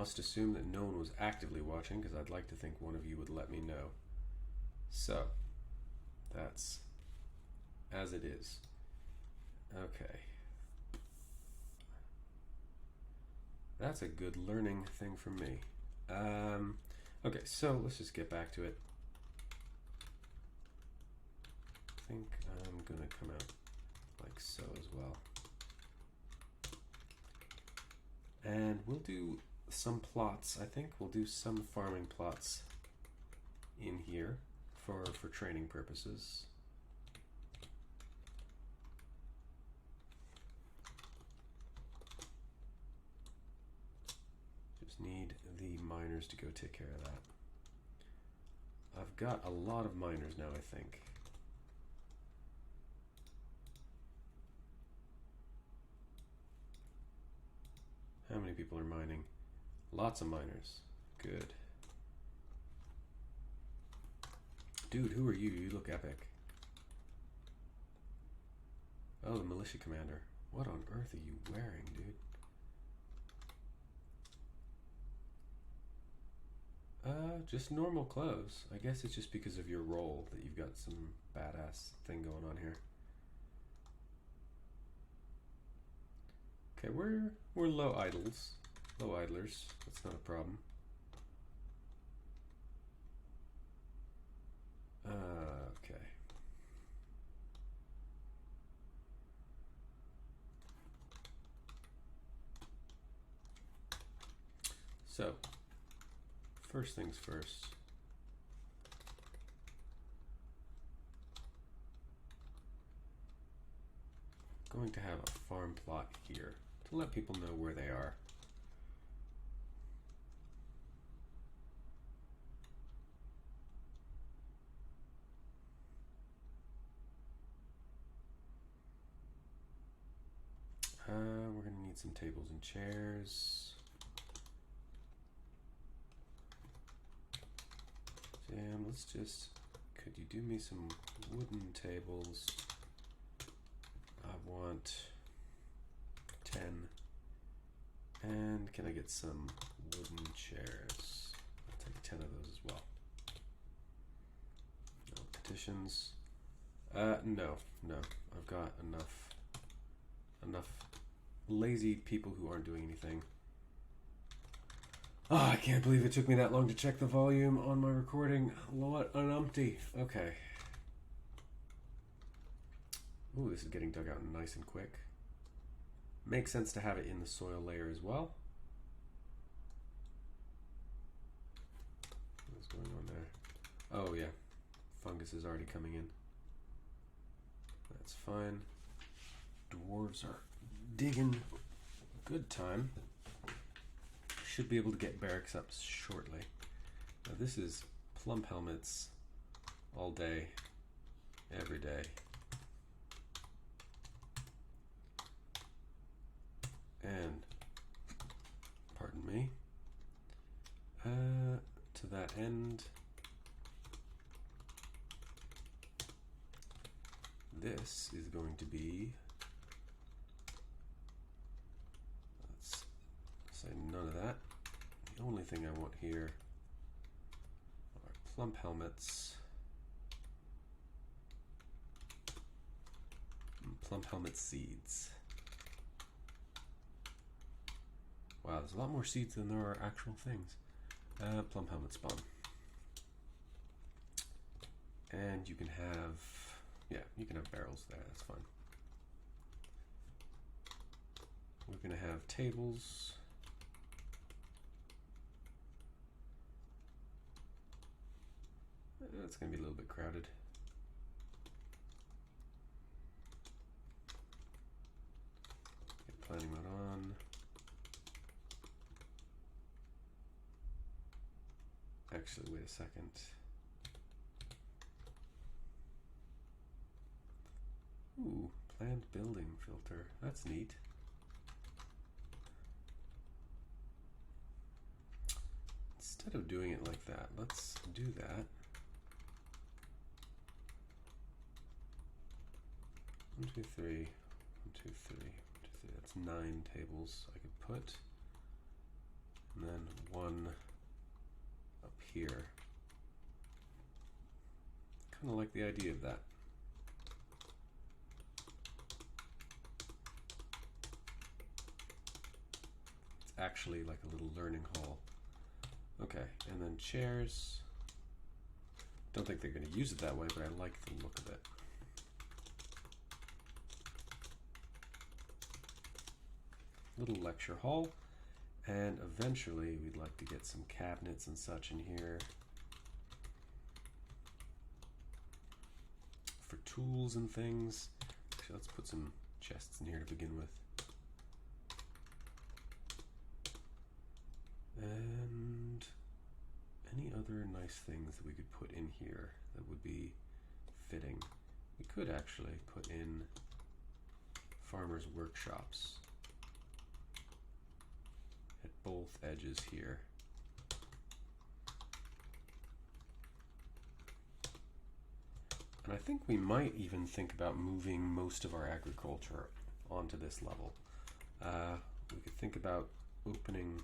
must assume that no one was actively watching, because I'd like to think one of you would let me know. So, that's as it is. Okay. That's a good learning thing for me. Okay, so let's just get back to it. I think I'm gonna come out like so as well. And we'll do some plots. I think we'll do some farming plots in here for training purposes. Just need the miners to go take care of that. I've got a lot of miners now, I think. How many people are mining? Lots of miners. Good. Dude, who are you? You look epic. Oh, the militia commander. What on earth are you wearing, dude? Just normal clothes. I guess it's just because of your role that you've got some badass thing going on here. Okay, we're low idlers. That's not a problem. Okay. So, first things first. Going to have a farm plot here to let people know where they are. We're going to need some tables and chairs. Jam, let's just, could you do me some wooden tables? I want 10. And can I get some wooden chairs? I'll take 10 of those as well. No petitions. No. I've got enough lazy people who aren't doing anything. Oh, I can't believe it took me that long to check the volume on my recording. What an umpty. Okay. Ooh, this is getting dug out nice and quick. Makes sense to have it in the soil layer as well. What's going on there? Oh yeah, fungus is already coming in. That's fine. Dwarves are digging good time. Should be able to get barracks up shortly. Now this is plump helmets all day, every day. And, pardon me, to that end, this is going to be, let's say none of that. The only thing I want here are plump helmets and plump helmet seeds. Wow, there's a lot more seeds than there are actual things. Plum helmet spawn. And you can have, yeah, you can have barrels there, that's fine. We're gonna have tables. It's gonna be a little bit crowded. Get planning mode on. Actually, wait a second. Ooh, planned building filter. That's neat. Instead of doing it like that, let's do that. 1, 2, 3, 1, 2, 3, 1, 2, 3. That's 9 tables I could put. And then one up here. Kind of like the idea of that. It's actually like a little learning hall. Okay, and then chairs. Don't think they're going to use it that way, but I like the look of it. Little lecture hall, and eventually we'd like to get some cabinets and such in here for tools and things. Actually, let's put some chests in here to begin with. And any other nice things that we could put in here that would be fitting? We could actually put in farmers' workshops at both edges here. And I think we might even think about moving most of our agriculture onto this level. We could think about opening,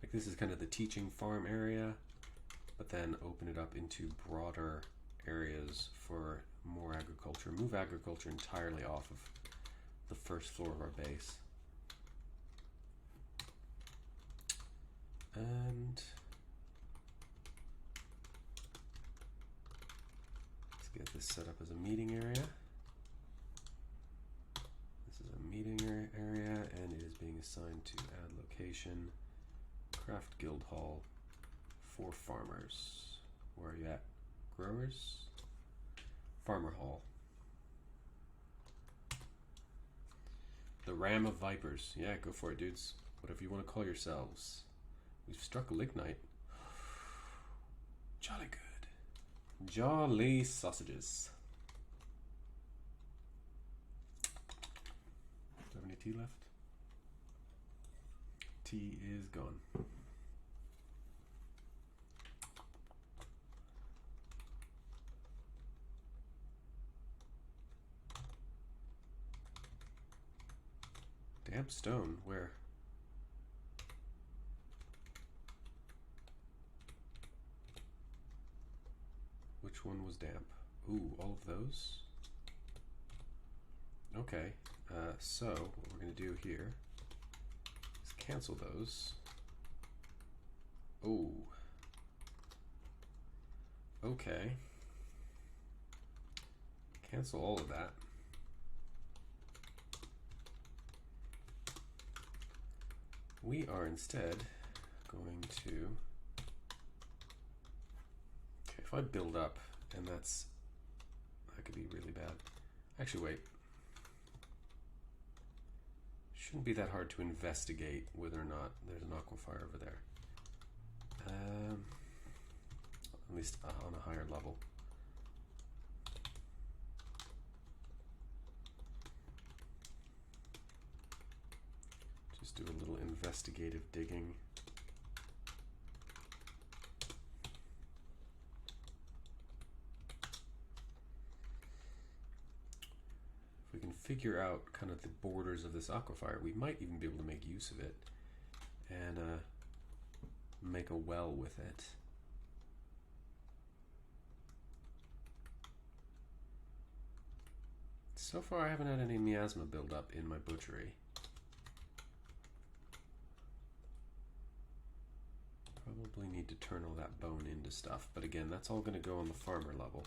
like this is kind of the teaching farm area, but then open it up into broader areas for more agriculture. Move agriculture entirely off of the first floor of our base. And let's get this set up as a meeting area. This is a meeting area, and it is being assigned to add location, craft guild hall for farmers. Where are you at? Growers? Farmer hall. The Ram of Vipers. Yeah, go for it, dudes. Whatever you want to call yourselves. We've struck lignite. Jolly good. Jolly sausages. Do you have any tea left? Tea is gone. Damp stone, where? Which one was damp? Ooh, all of those? Okay, so what we're going to do here is cancel those. Oh. Okay. Cancel all of that. We are instead going to, okay, if I build up, and that could be really bad. Actually, wait. Shouldn't be that hard to investigate whether or not there's an aquifer over there. At least on a higher level. Do a little investigative digging. If we can figure out kind of the borders of this aquifer, we might even be able to make use of it and make a well with it. So far I haven't had any miasma build up in my butchery. Probably need to turn all that bone into stuff, but again, that's all going to go on the farmer level.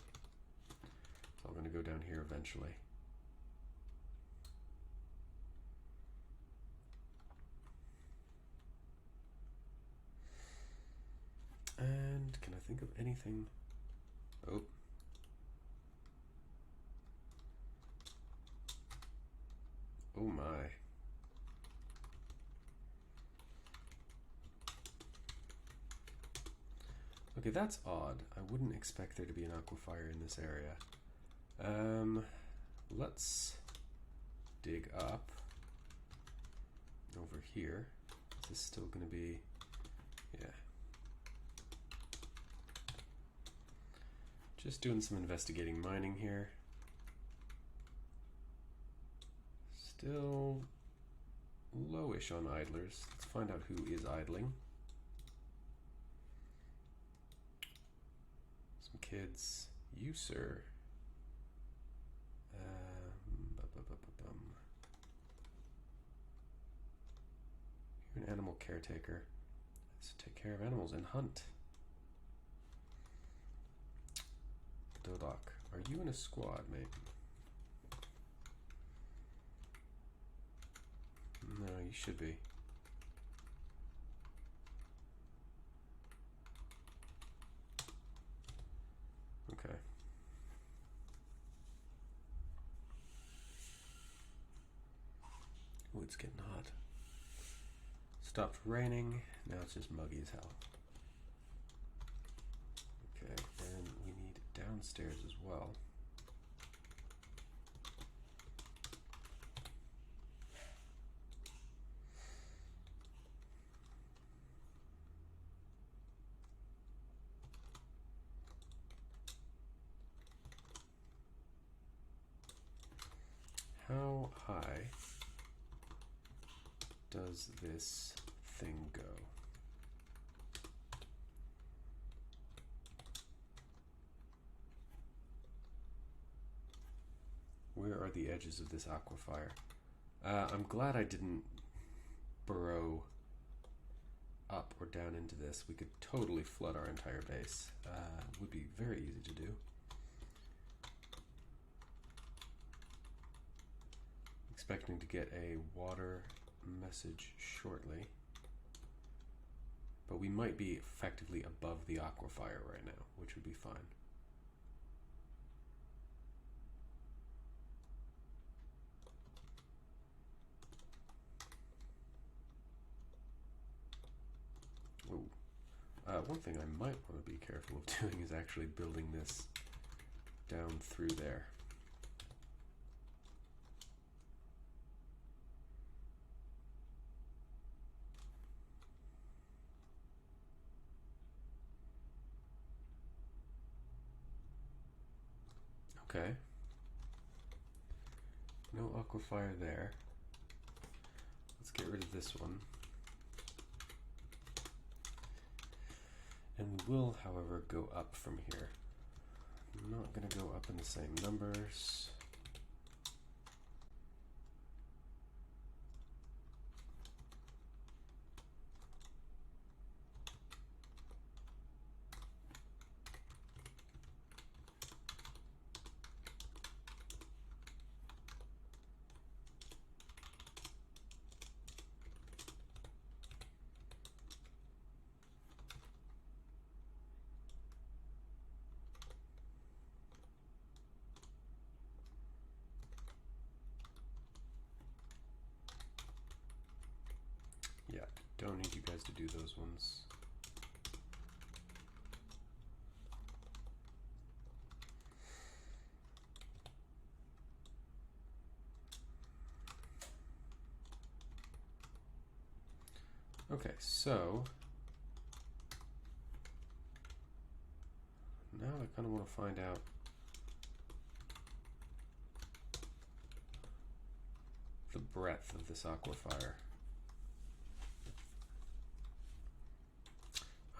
It's all going to go down here eventually. And can I think of anything? Oh. Oh my. Okay, that's odd. I wouldn't expect there to be an aquifer in this area. Let's dig up over here. Is this still going to be, yeah. Just doing some investigating mining here. Still lowish on idlers. Let's find out who is idling. Some kids. You, sir. You're an animal caretaker. Let's take care of animals and hunt. Dodok, are you in a squad, mate? No, you should be. Okay. Ooh, it's getting hot. Stopped raining. Now it's just muggy as hell. Okay, and we need downstairs as well. How high does this thing go? Where are the edges of this aquifer? I'm glad I didn't burrow up or down into this. We could totally flood our entire base. Would be very easy to do. Expecting to get a water message shortly, but we might be effectively above the aquifer right now, which would be fine. Ooh. One thing I might want to be careful of doing is actually building this down through there. Okay. No aquifer there. Let's get rid of this one. And we will, however, go up from here. I'm not going to go up in the same numbers. Yeah, don't need you guys to do those ones. Okay, so now I kind of want to find out the breadth of this aquifer.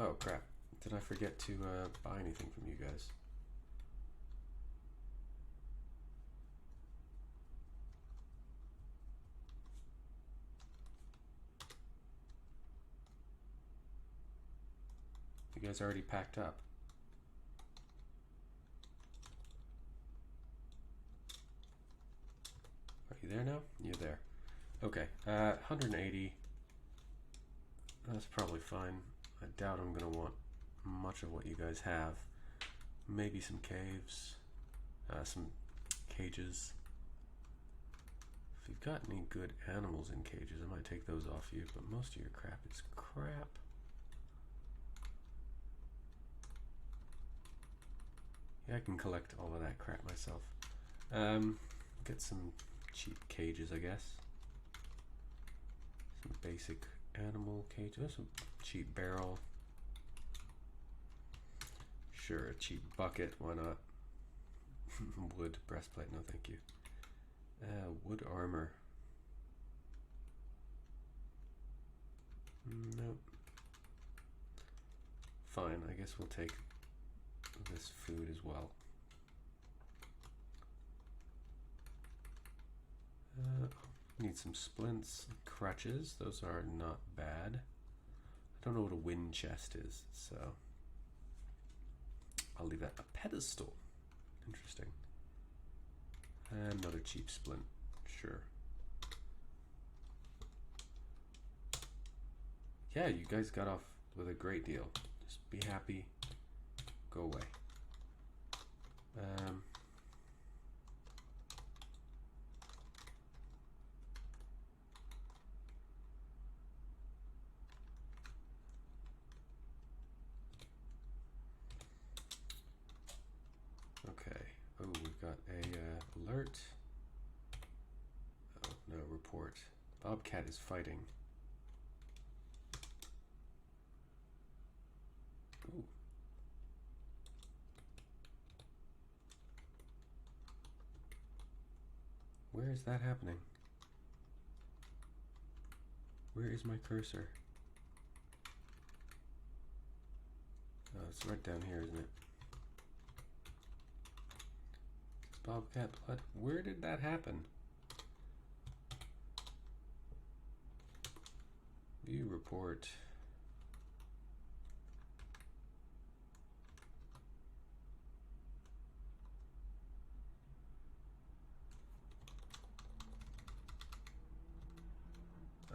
Oh crap, did I forget to buy anything from you guys? You guys already packed up. Are you there now? You're there. Okay, 180. That's probably fine. I doubt I'm gonna want much of what you guys have. Maybe some caves, some cages. If you've got any good animals in cages, I might take those off you, but most of your crap is crap. Yeah, I can collect all of that crap myself. Get some cheap cages, I guess. Some basic animal cages. Some cheap barrel. Sure, a cheap bucket. Why not? Wood breastplate. No, thank you. Wood armor. Nope. Fine. I guess we'll take this food as well. Need some splints, crutches. Those are not bad. I don't know what a wind chest is, so I'll leave that. A pedestal. Interesting. And another cheap splint. Sure. Yeah, you guys got off with a great deal. Just be happy. Go away. Okay. Oh, we've got a alert. Oh, no, report. Bobcat is fighting. Ooh. Where is that happening? Where is my cursor? Oh, it's right down here, isn't it? Is Bobcat blood? Where did that happen? View report.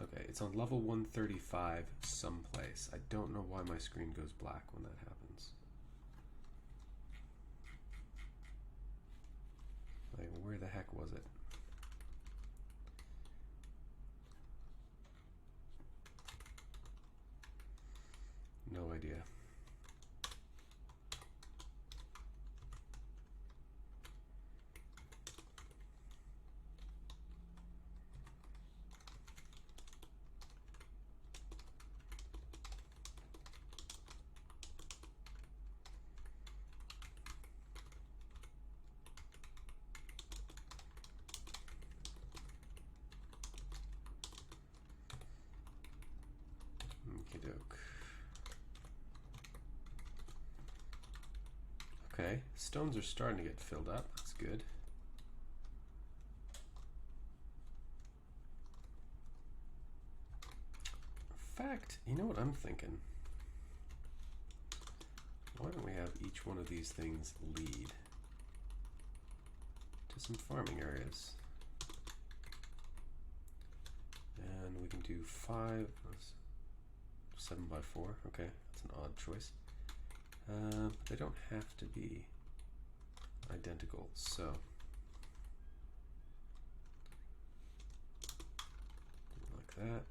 Okay, it's on level 135 someplace. I don't know why my screen goes black when that happens. Like, where the heck was it? No idea. Okey-doke. Okay, stones are starting to get filled up. That's good. In fact, you know what I'm thinking? Why don't we have each one of these things lead to some farming areas? And we can do 7 by 4. Okay, that's an odd choice. They don't have to be identical, so like that.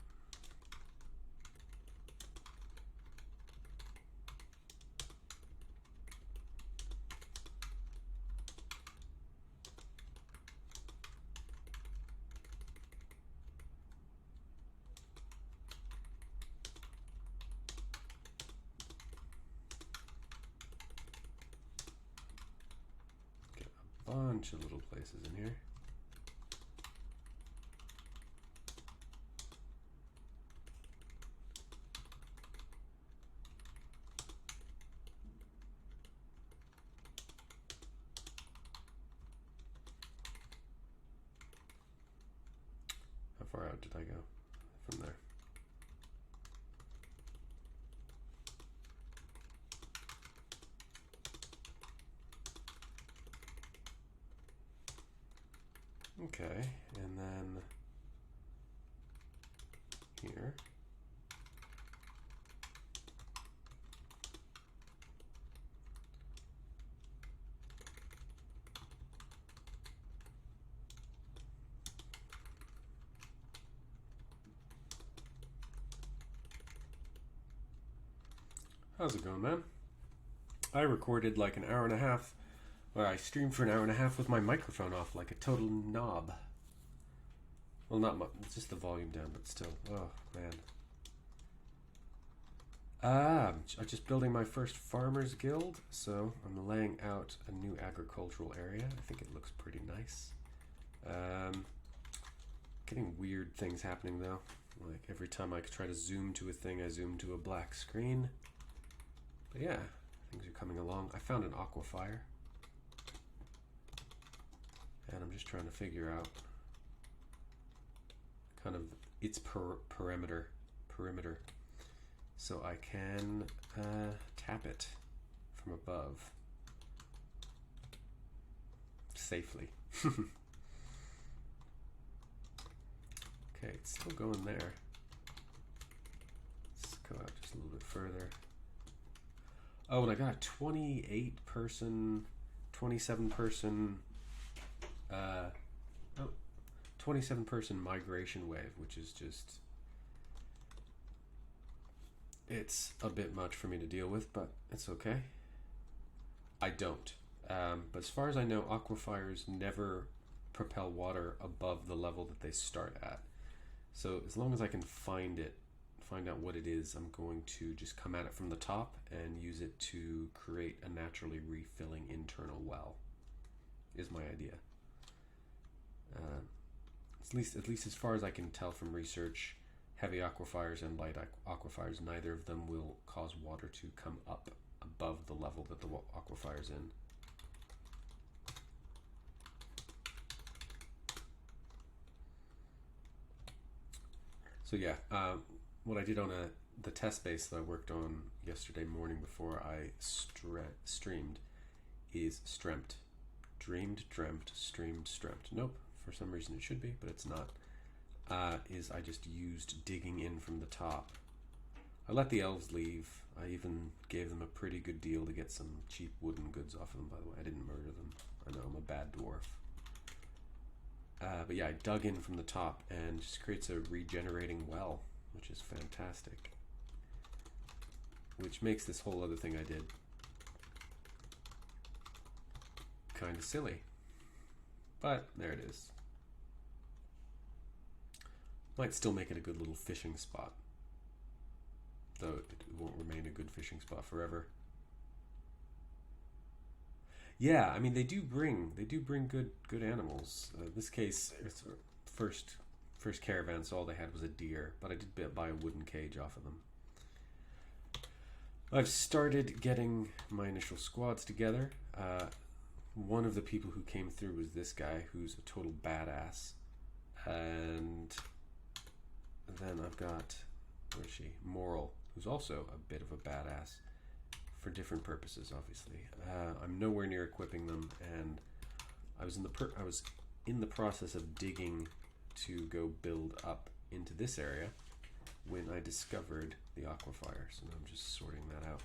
Bunch of little places in here. How far out did I go from there? Okay, and then here. How's it going, man? I recorded like an hour and a half, or I streamed for an hour and a half with my microphone off like a total knob. Well, not much, just the volume down, but still. Oh, man. I'm just building my first farmers guild, so I'm laying out a new agricultural area. I think it looks pretty nice. Getting weird things happening though. Like every time I try to zoom to a thing, I zoom to a black screen. But yeah, I Things are coming along. I found an aqua fire. And I'm just trying to figure out kind of its perimeter, so I can tap it from above safely. Okay, it's still going there. Let's go out just a little bit further. Oh, and I got a 28 person, 27 person 27 person migration wave, which is just, it's a bit much for me to deal with, but it's okay. I don't. But as far as I know, aquifers never propel water above the level that they start at. So as long as I can find out what it is, I'm going to just come at it from the top and use it to create a naturally refilling internal well, is my idea. At least as far as I can tell from research, heavy aquifers and light aquifers, neither of them will cause water to come up above the level that the aquifer's in. So yeah, what I did on the test base that I worked on yesterday morning before I streamed is strempt. Dreamed, dreamt, streamed, strempt. Nope, for some reason it should be, but it's not. Is I just used digging in from the top. I let the elves leave. I even gave them a pretty good deal to get some cheap wooden goods off of them, by the way. I didn't murder them. I know, I'm a bad dwarf. But yeah, I dug in from the top and just creates a regenerating well, which is fantastic. Which makes this whole other thing I did kind of silly. But there it is. Might still make it a good little fishing spot, though it won't remain a good fishing spot forever. Yeah, I mean they do bring good animals. In this case, it's first caravan, so all they had was a deer, but I did buy a wooden cage off of them. I've started getting my initial squads together. One of the people who came through was this guy, who's a total badass, and then I've got, where is she? Moral, who's also a bit of a badass for different purposes, obviously. I'm nowhere near equipping them, and I was in the process of digging to go build up into this area when I discovered the aquifer. So now I'm just sorting that out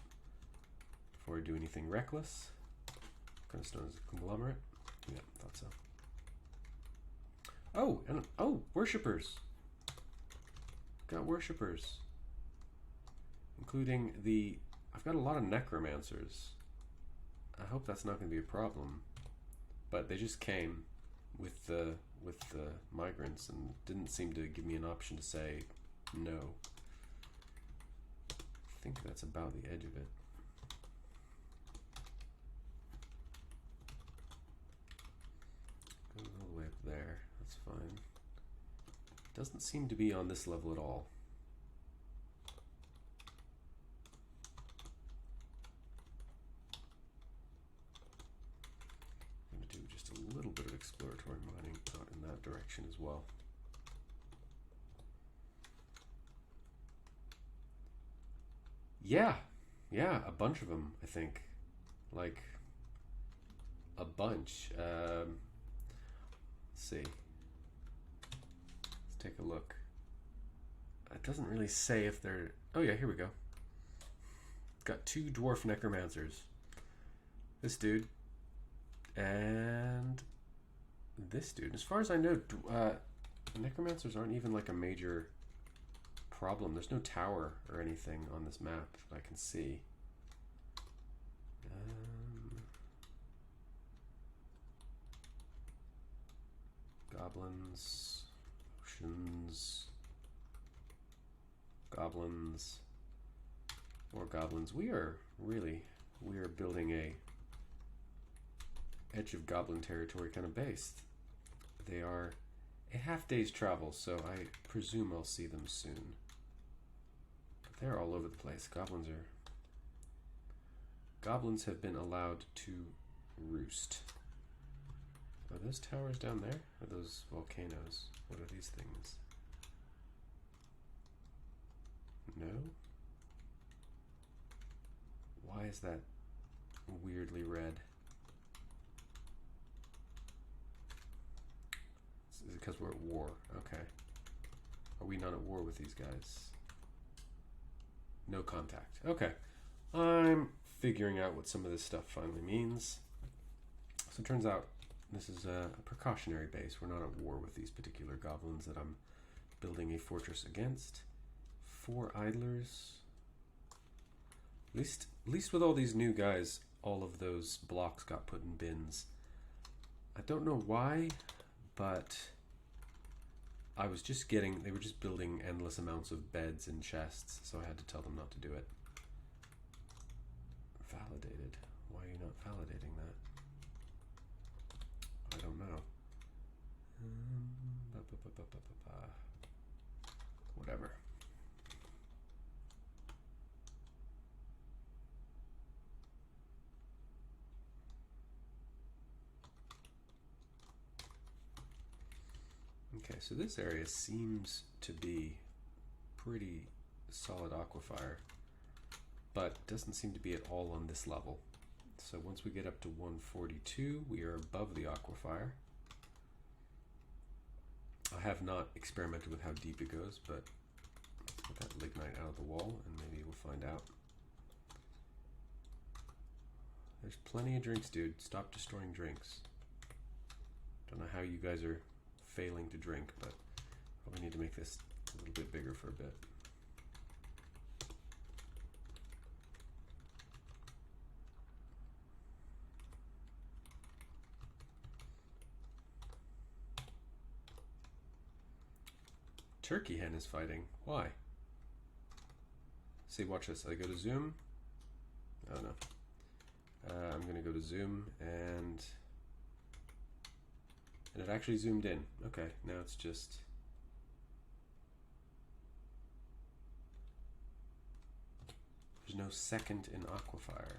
before I do anything reckless. Kind of known as a conglomerate. Yeah, thought so. Oh, and worshippers. Got worshippers, including I've got a lot of necromancers. I hope that's not going to be a problem, but they just came with the migrants and didn't seem to give me an option to say no. I think that's about the edge of it. Goes all the way up there. That's fine. Doesn't seem to be on this level at all. I'm going to do just a little bit of exploratory mining out in that direction as well. Yeah, a bunch of them, I think. Like, a bunch. Let's see. Take a look. It doesn't really say if they're... Oh yeah, here we go. Got 2 dwarf necromancers. This dude. And this dude. As far as I know, necromancers aren't even like a major problem. There's no tower or anything on this map that I can see. Goblins... Goblins, more goblins. We are building a edge of goblin territory kind of base. They are a half-day's travel, so I presume I'll see them soon. But they're all over the place. Goblins are Goblins have been allowed to roost. Are those towers down there? Are those volcanoes? What are these things? No? Why is that weirdly red? Is it because we're at war? Okay. Are we not at war with these guys? No contact. Okay. I'm figuring out what some of this stuff finally means. So it turns out this is a precautionary base. We're not at war with these particular goblins that I'm building a fortress against. 4 idlers. At least with all these new guys, all of those blocks got put in bins. I don't know why, but I was just they were just building endless amounts of beds and chests, so I had to tell them not to do it. Validated. Why are you not validating that? I don't know. Whatever. Okay, so this area seems to be pretty solid aquifer, but doesn't seem to be at all on this level. So once we get up to 142, we are above the aquifer. I have not experimented with how deep it goes, but let's get that lignite out of the wall and maybe we'll find out. There's plenty of drinks, dude. Stop destroying drinks. Don't know how you guys are failing to drink, but probably need to make this a little bit bigger for a bit. Turkey hen is fighting. Why? See, watch this. I go to zoom. Oh no. I'm gonna go to zoom and it actually zoomed in. Okay, now it's just there's no second in aquifer.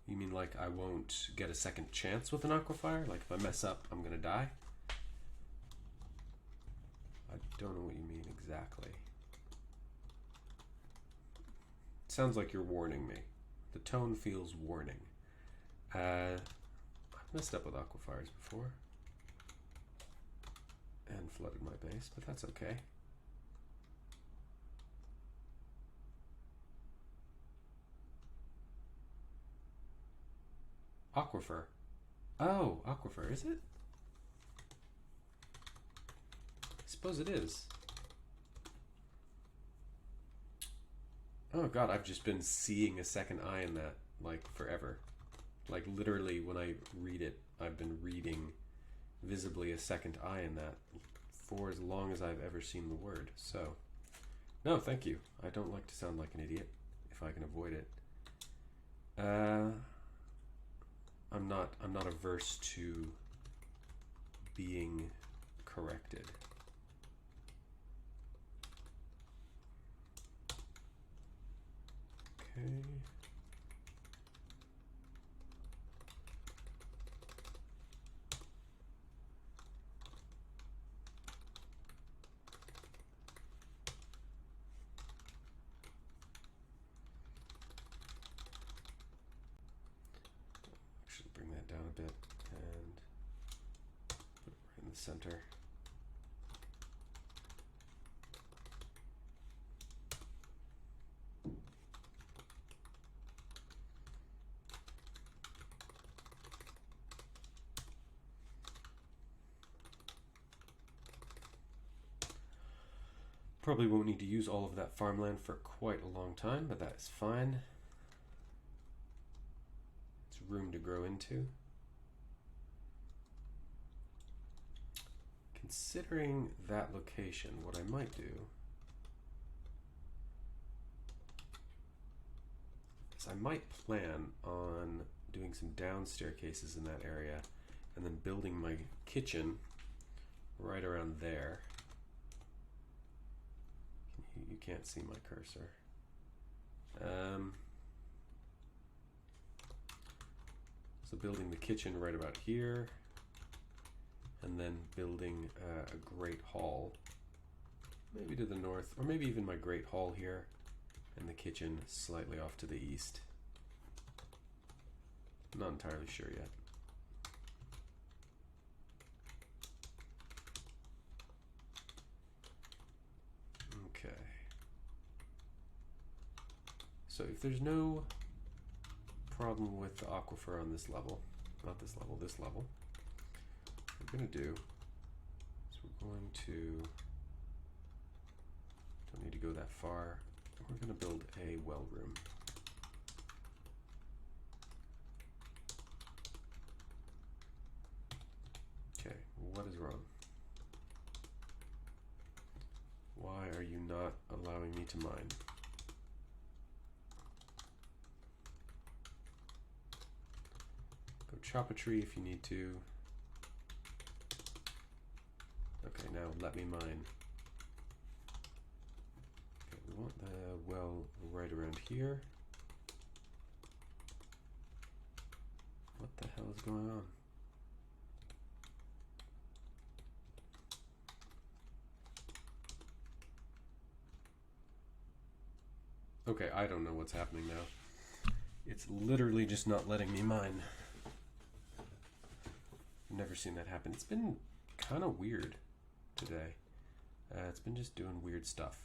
You mean like I won't get a second chance with an aquifer? Like if I mess up, I'm gonna die? I don't know what you mean exactly. Sounds like you're warning me. The tone feels warning. I've messed up with aquifers before and flooded my base, but that's okay. Aquifer. Oh, aquifer, is it? I suppose it is. Oh god, I've just been seeing a second eye in that, like, forever. Like, literally, when I read it, I've been reading visibly a second eye in that for as long as I've ever seen the word. So, no, thank you. I don't like to sound like an idiot, if I can avoid it. I'm not averse to being corrected. Okay. Actually, bring that down a bit and put it right in the center. Probably won't need to use all of that farmland for quite a long time, but that is fine. It's room to grow into. Considering that location, what I might do is I might plan on doing some down staircases in that area and then building my kitchen right around there. You can't see my cursor. So building the kitchen right about here, and then building a great hall, maybe to the north, or maybe even my great hall here, and the kitchen slightly off to the east. Not entirely sure yet. Okay. So if there's no problem with the aquifer on this level, not this level, this level, what we're going to do is we're going to, don't need to go that far, we're going to build a well room. Okay, what is wrong? Why are you not allowing me to mine? Go chop a tree if you need to. Okay, now let me mine. Okay, we want the well right around here. What the hell is going on? Okay, I don't know what's happening now. It's literally just not letting me mine. Never seen that happen. It's been kind of weird today. It's been just doing weird stuff.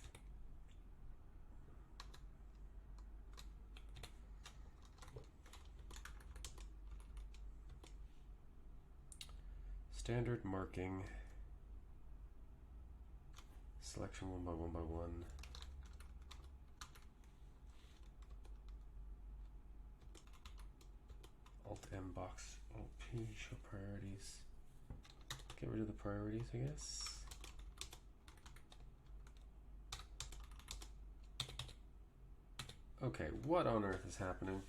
Standard marking. Selection 1 by 1 by 1. Alt M box, Alt P, show priorities. Get rid of the priorities, I guess. Okay, what on earth is happening?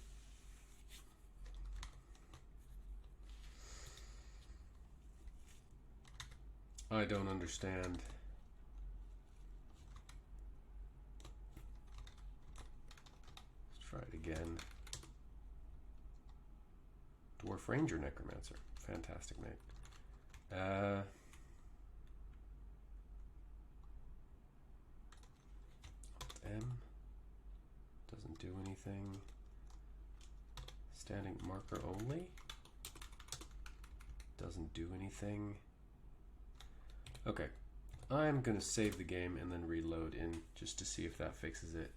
I don't understand. Let's try it again. Dwarf Ranger Necromancer. Fantastic name. M. Doesn't do anything. Standing marker only. Doesn't do anything. Okay. I'm going to save the game and then reload in just to see if that fixes it.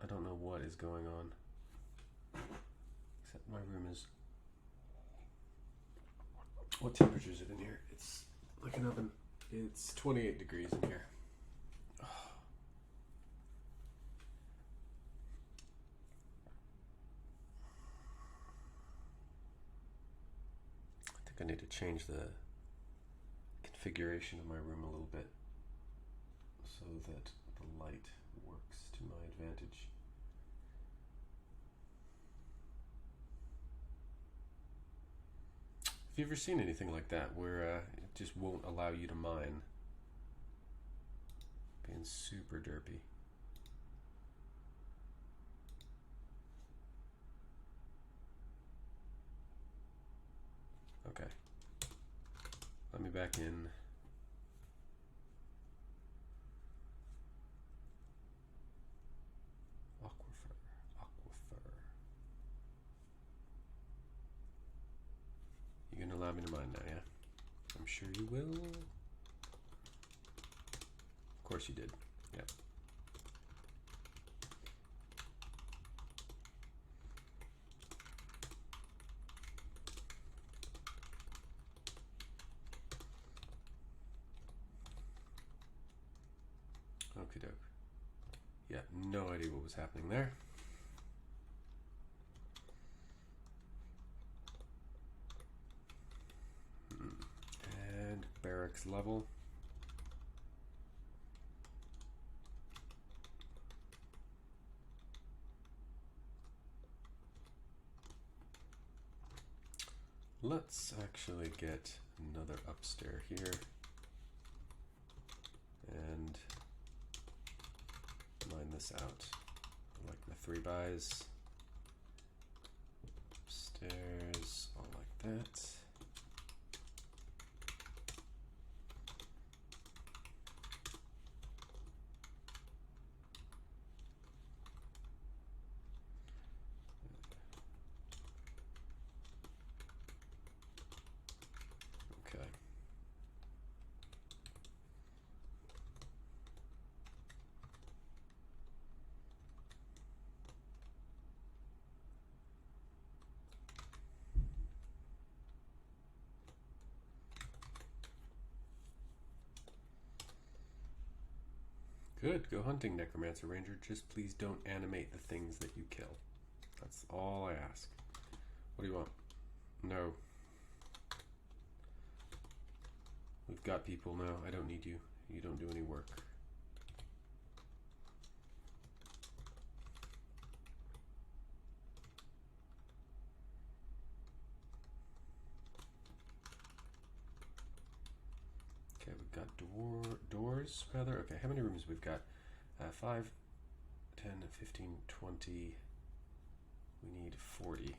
I don't know what is going on. Except my room is... What temperature is it in here? It's like an oven. It's 28 degrees in here. Oh. I think I need to change the configuration of my room a little bit so that the light works to my advantage. Have you ever seen anything like that where it just won't allow you to mine? Being super derpy. Okay. Let me back in. Aquifer. You're gonna allow me to mine now, yeah? I'm sure you will. Of course you did. Yep. Okie doke. Yeah, no idea what was happening there. And barracks level. Let's actually get another upstairs here and line this out. I like my 3 buys. Stairs, all like that. Okay. Good, go hunting, Necromancer Ranger. Just please don't animate the things that you kill. That's all I ask. What do you want? No. We've got people now. I don't need you. You don't do any work. Okay, we've got doors, rather. Okay, how many rooms we've got? 5, 10, 15, 20. We need 40.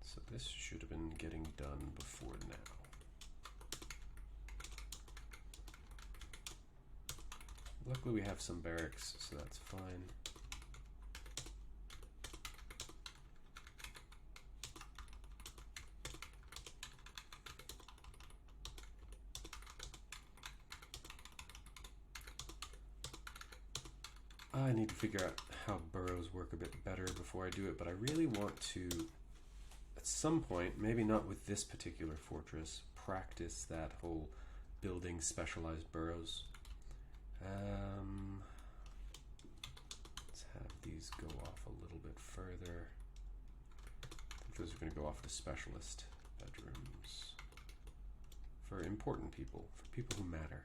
So this should have been getting done before now. Luckily we have some barracks, so that's fine. I need to figure out how burrows work a bit better before I do it, but I really want to, at some point, maybe not with this particular fortress, practice that whole building specialized burrows. Let's have these go off a little bit further. I think those are going to go off to specialist bedrooms for important people, for people who matter.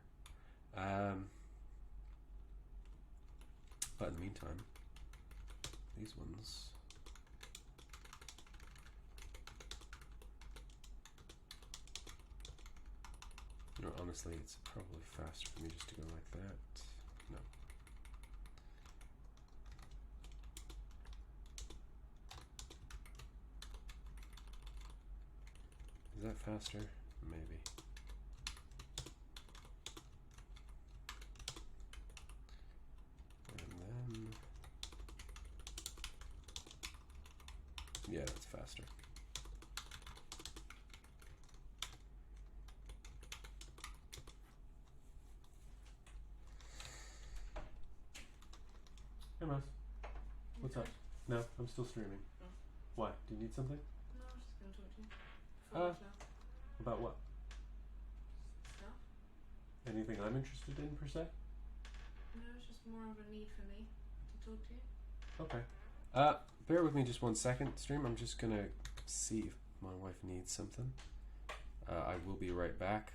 But in the meantime, these ones. You know, honestly, it's probably faster for me just to go like that. No. Is that faster? Maybe. And then... yeah, that's faster. Hey, Mouse. What's up? No, I'm still streaming. Oh. Why? Do you need something? No, I was just going to talk to you. Before About what? stuff. Anything I'm interested in, per se? No, it's just more of a need for me to talk to you. Okay. Bear with me just 1 second, stream. I'm just gonna see if my wife needs something. I will be right back.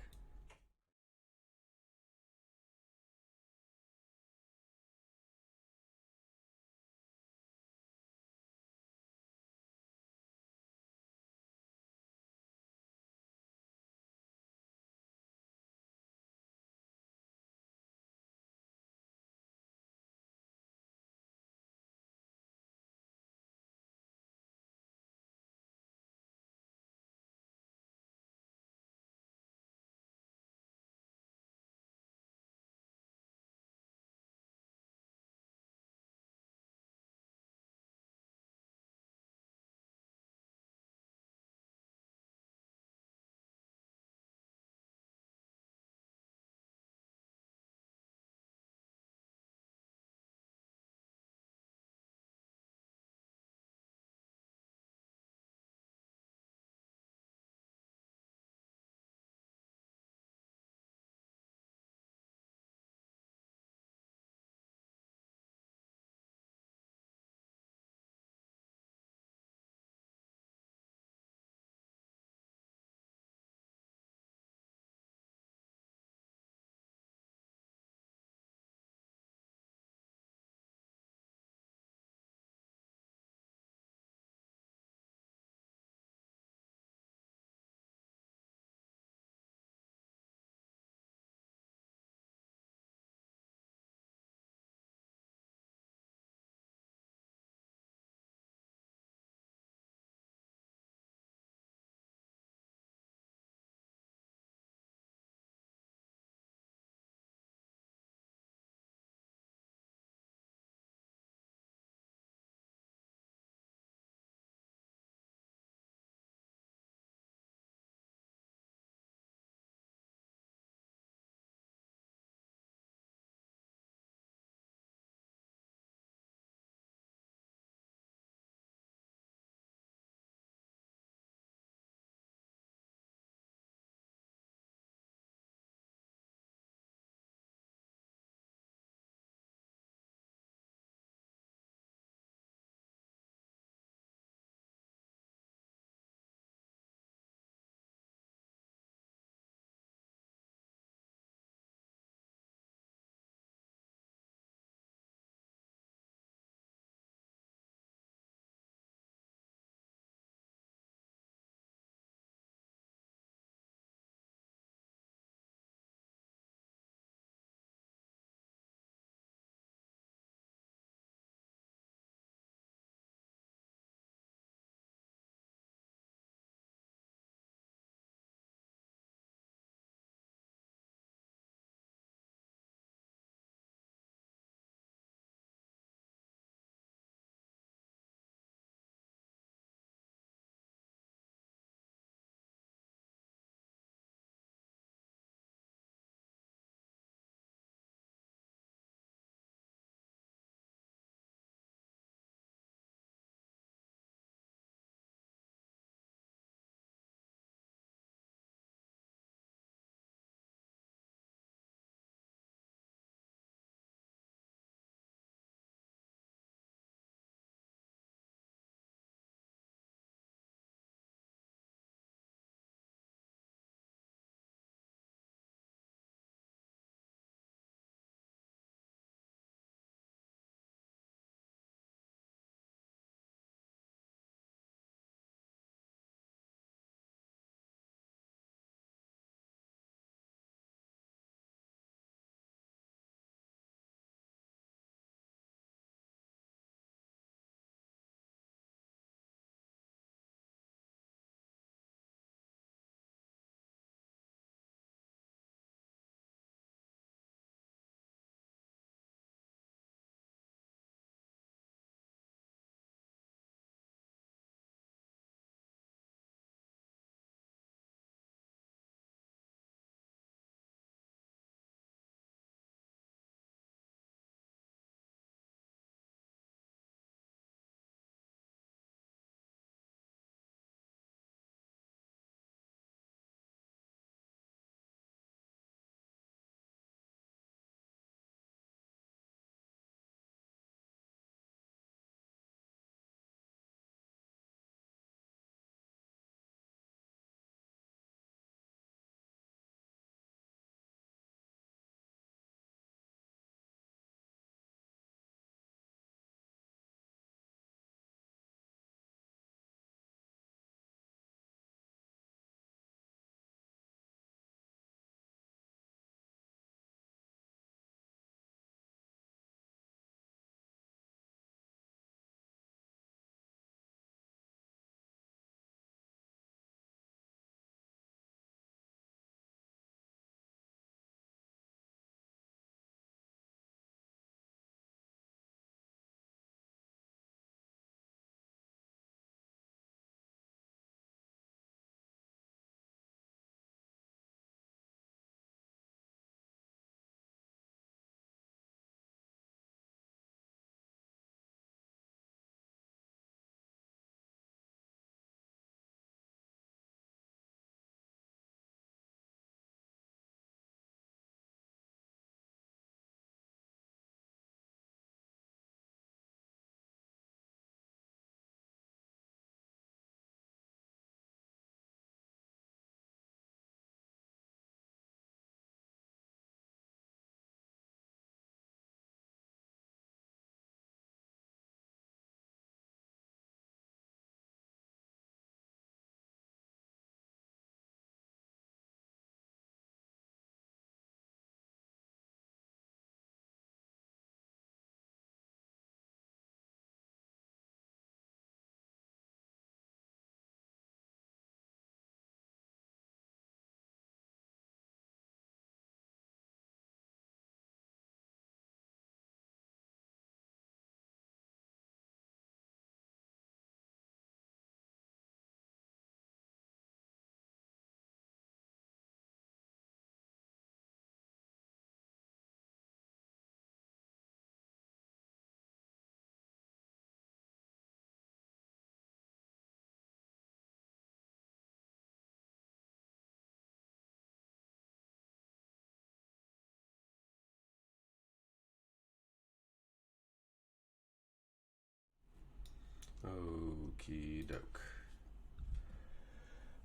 Okie doke.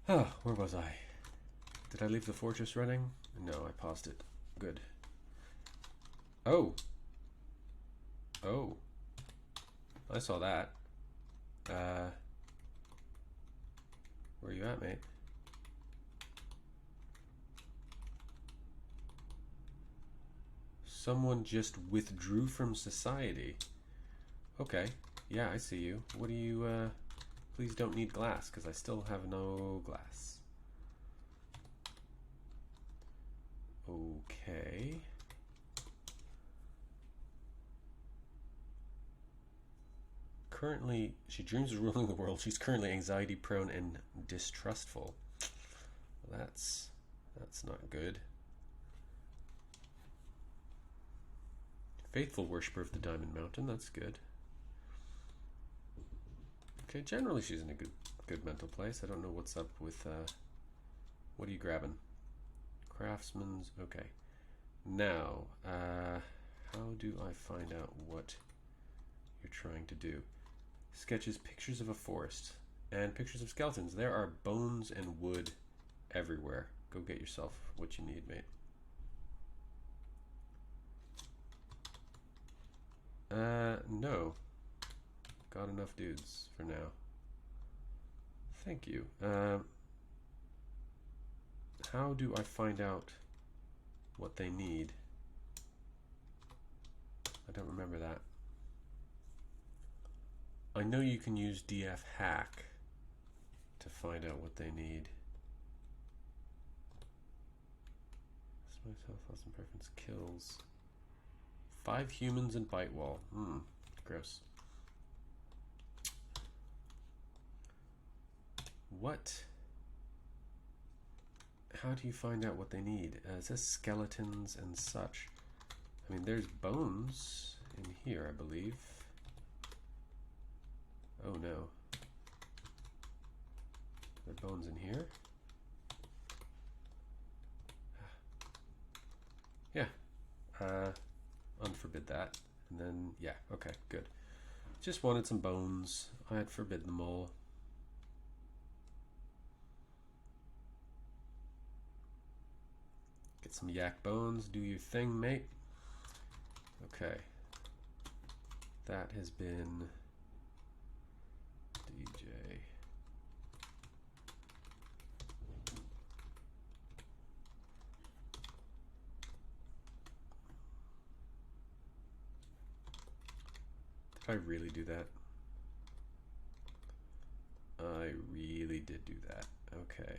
Oh, where was I? Did I leave the fortress running? No, I paused it. Good. Oh! Oh. I saw that. Where you at, mate? Someone just withdrew from society. Okay. Yeah, I see you. What do you, please don't need glass, because I still have no glass. Okay. Currently, she dreams of ruling the world. She's currently anxiety prone and distrustful. That's not good. Faithful worshipper of the Diamond Mountain. That's good. Okay, generally she's in a good mental place. I don't know what's up with. What are you grabbing? Craftsman's. Okay. Now, how do I find out what you're trying to do? Sketches pictures of a forest and pictures of skeletons. There are bones and wood everywhere. Go get yourself what you need, mate. No. Got enough dudes for now. Thank you. How do I find out what they need? I don't remember that. I know you can use DF hack to find out what they need. Myself, loss and preference kills. 5 humans and bite wall. Gross. What? How do you find out what they need? It says skeletons and such. I mean, there's bones in here, I believe. Oh no. There are bones in here? Yeah. Unforbid that. And then, yeah, okay, good. Just wanted some bones. I had forbidden them all. Get some yak bones. Do your thing, mate. Okay. That has been DJ. Did I really do that? I really did do that. Okay.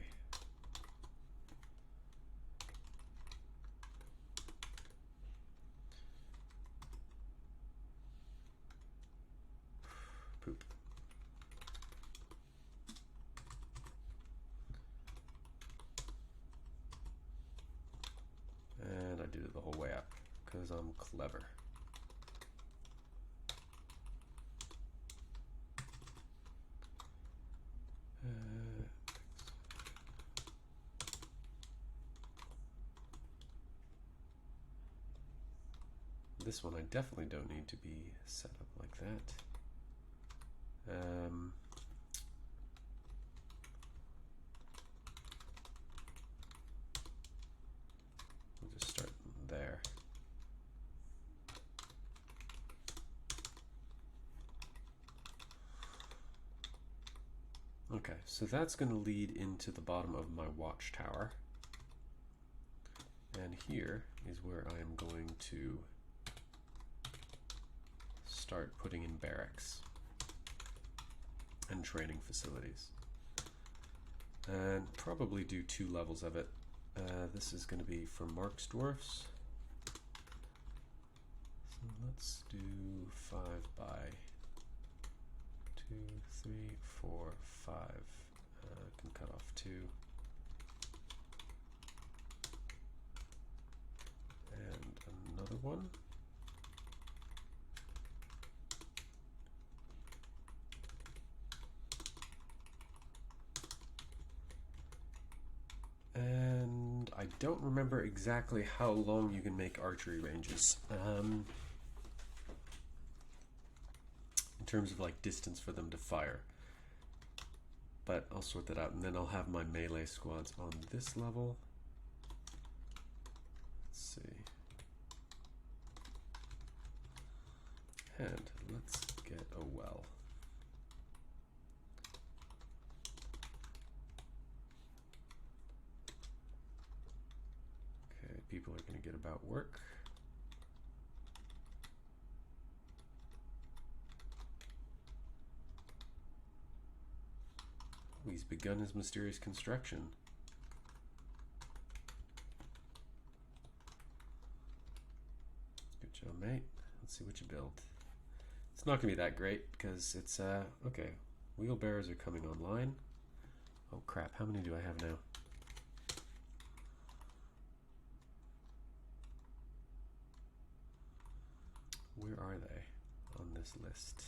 Poop. And I did it the whole way up because I'm clever. This one I definitely don't need to be set up like that. We'll just start there. Okay, so that's going to lead into the bottom of my watchtower. And here is where I am going to start putting in barracks and training facilities. And probably do 2 levels of it. This is going to be for Mark's Dwarfs. So let's do 5 by 2, 3, 4, 5. I can cut off 2. And another one. And I don't remember exactly how long you can make archery ranges. In terms of like distance for them to fire. but I'll sort that out, and then I'll have my melee squads on this level. Let's see. And let's get a well. Okay, people are going to get about work. He's begun his mysterious construction. Good job, mate. Let's see what you built. It's not going to be that great because it's, okay. Wheelbarrows are coming online. Oh crap, how many do I have now? Where are they on this list?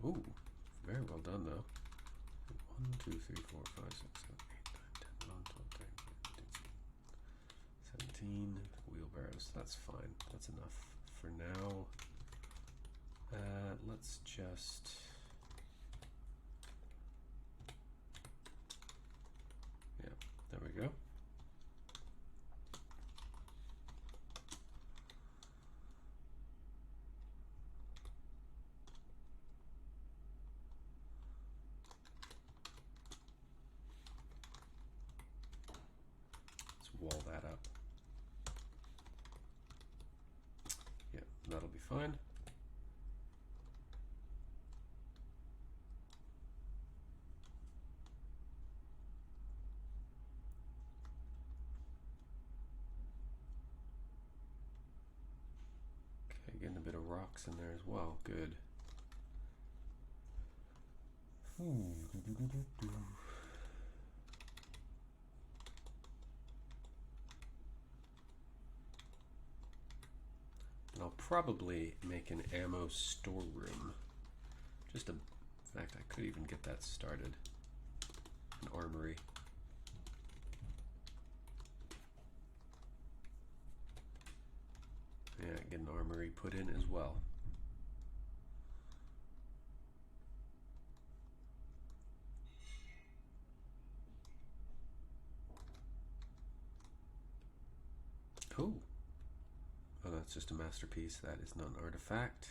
Ooh, very well done though. 1, 2, 3, 4, 5, 6, 7, 8, 9, 10, 11, 12, 13, 14, 15, 17 wheelbarrows. That's fine. That's enough for now. Let's just... Yeah, there we go. Wall that up. Yeah, that'll be fine. Okay, getting a bit of rocks in there as well. Good. And I'll probably make an ammo storeroom. In fact, I could even get that started. An armory. Yeah, get an armory put in as well. Cool. Oh, that's just a masterpiece. That is not an artifact.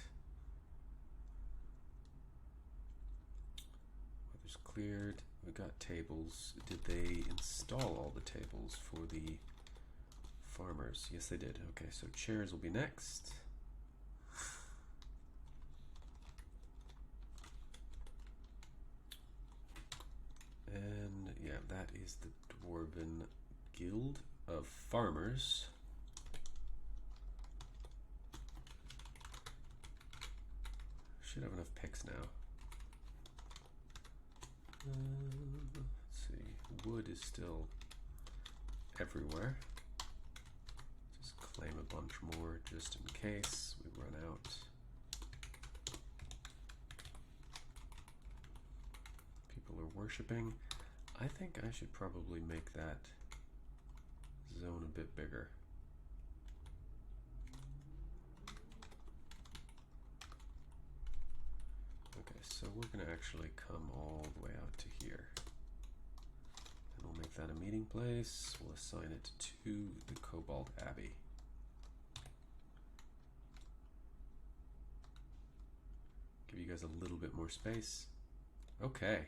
Weather's cleared. We got tables. Did they install all the tables for the farmers? Yes, they did. Okay, so chairs will be next. And yeah, that is the Dwarven Guild of Farmers. Should have enough picks now. Let's see. Wood is still everywhere. Just claim a bunch more just in case we run out. People are worshipping. I think I should probably make that zone a bit bigger. Okay, so we're going to actually come all the way out to here. And we'll make that a meeting place. We'll assign it to the Cobalt Abbey. Give you guys a little bit more space. Okay.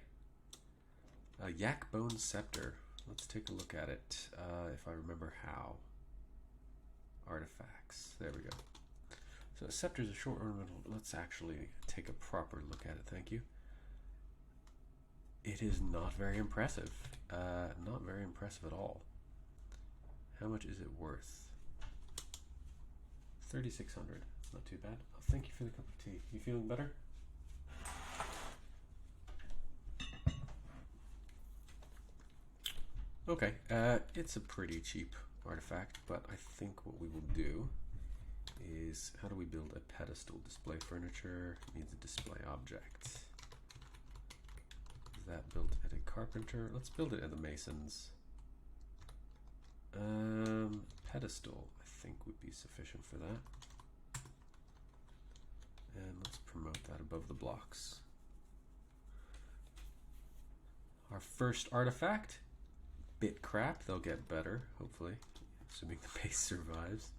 A yak bone scepter. Let's take a look at it, if I remember how. Artifacts. There we go. So a scepter is a short ornamental. Let's actually take a proper look at it. Thank you. It is not very impressive. Not very impressive at all. How much is it worth? 3,600. It's not too bad. Oh, thank you for the cup of tea. You feeling better? Okay, it's a pretty cheap artifact, but I think what we will do is, how do we build a pedestal? Display furniture needs a display object. Is that built at a carpenter? Let's build it at the masons. Pedestal, I think, would be sufficient for that. And let's promote that above the blocks. Our first artifact, bit crap. They'll get better, hopefully, assuming the base survives.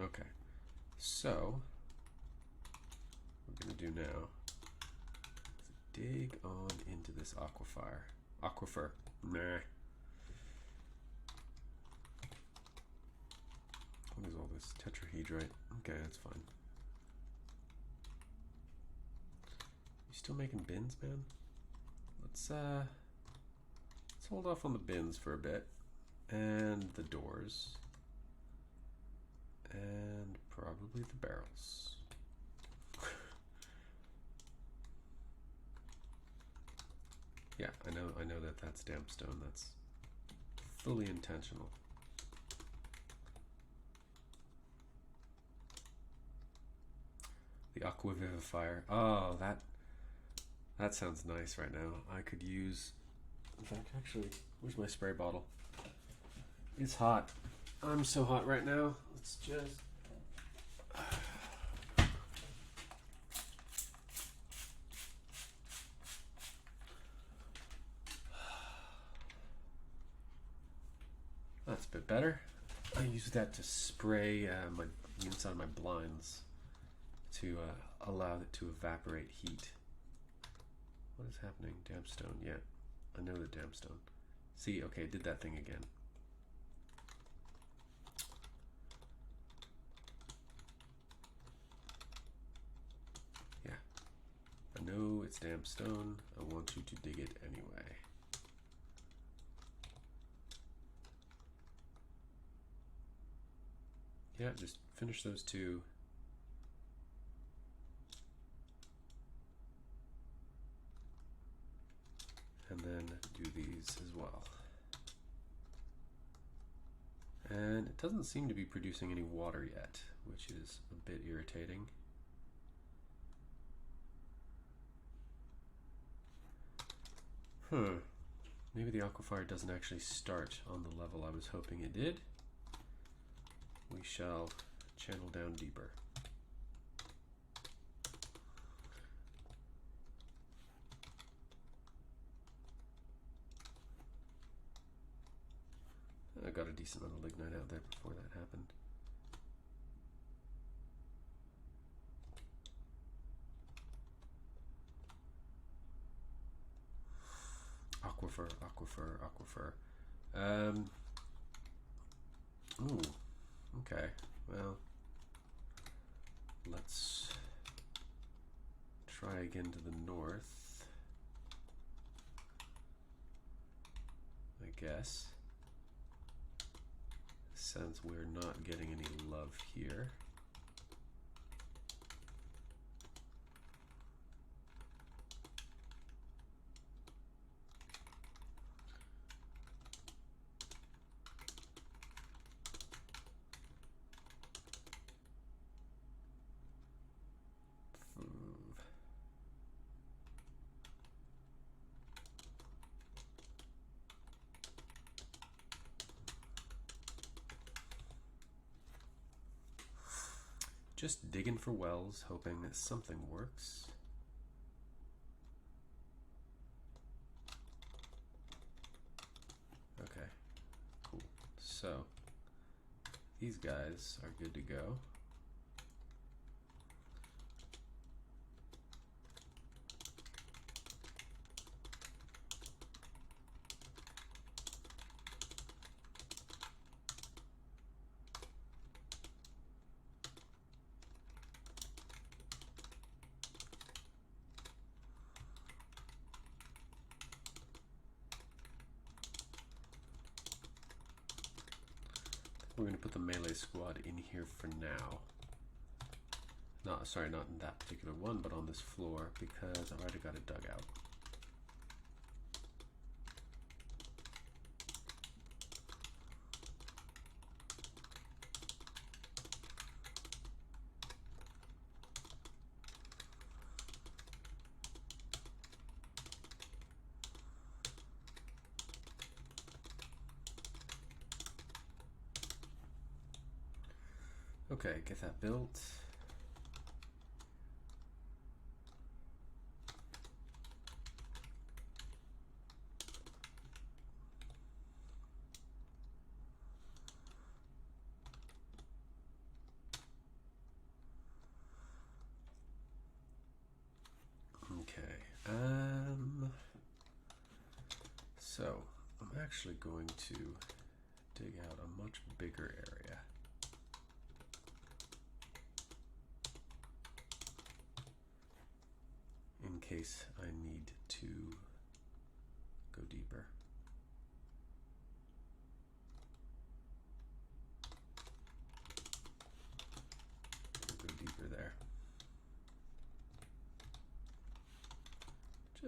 Okay, so what we're gonna do now is dig on into this aquifer. Nah. What is all this? Tetrahedrite. Okay, that's fine. You still making bins, man? Let's hold off on the bins for a bit. And the doors. And probably the barrels. Yeah, I know that that's damp stone. That's fully intentional. The aqua vivifier. Oh, that sounds nice right now. I could use. In fact, actually, where's my spray bottle? It's hot. I'm so hot right now. Let's just. That's a bit better. I use that to spray the inside of my blinds to allow it to evaporate heat. What is happening? Damp stone. Yeah, I know the damp stone. See, okay, did that thing again. Yeah, I know it's damp stone. I want you to dig it anyway. Yeah, just finish those two. And then do these as well. And it doesn't seem to be producing any water yet, which is a bit irritating. Maybe the aquifer doesn't actually start on the level I was hoping it did. We shall channel down deeper. I got a decent amount of lignite out there before that happened. Aquifer. Ooh, okay. Well, let's try again to the north, I guess. Since we're not getting any love here. Just digging for wells, hoping that something works. Okay, cool. So, these guys are good to go. We're going to put the melee squad in here for now. Not in that particular one, but on this floor, because I've already got it dug out. Okay, get that built. Okay, so I'm actually going to dig out a much bigger area. In case I need to go deeper. Go deeper there.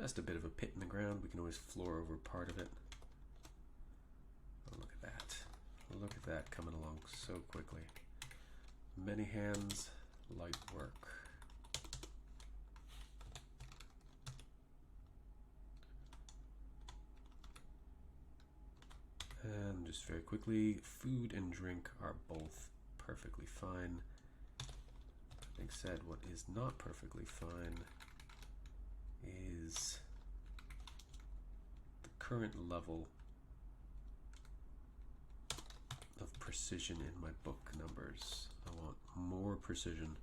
Just a bit of a pit in the ground. We can always floor over part of it. Oh, look at that. Look at that coming along so quickly. Many hands, light work. And just very quickly, food and drink are both perfectly fine. That being said, what is not perfectly fine is the current level of precision in my book numbers. I want more precision.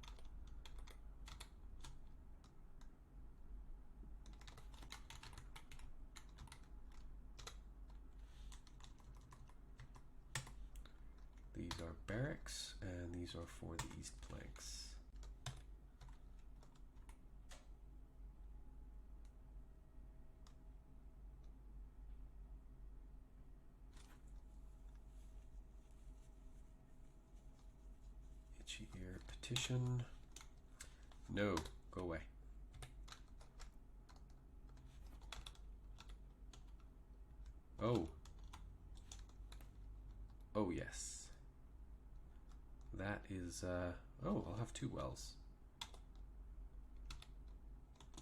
These are barracks, and these are for the east planks. Itchy ear petition. No, go away. Oh. Oh, yes. That is, oh, I'll have 2 wells.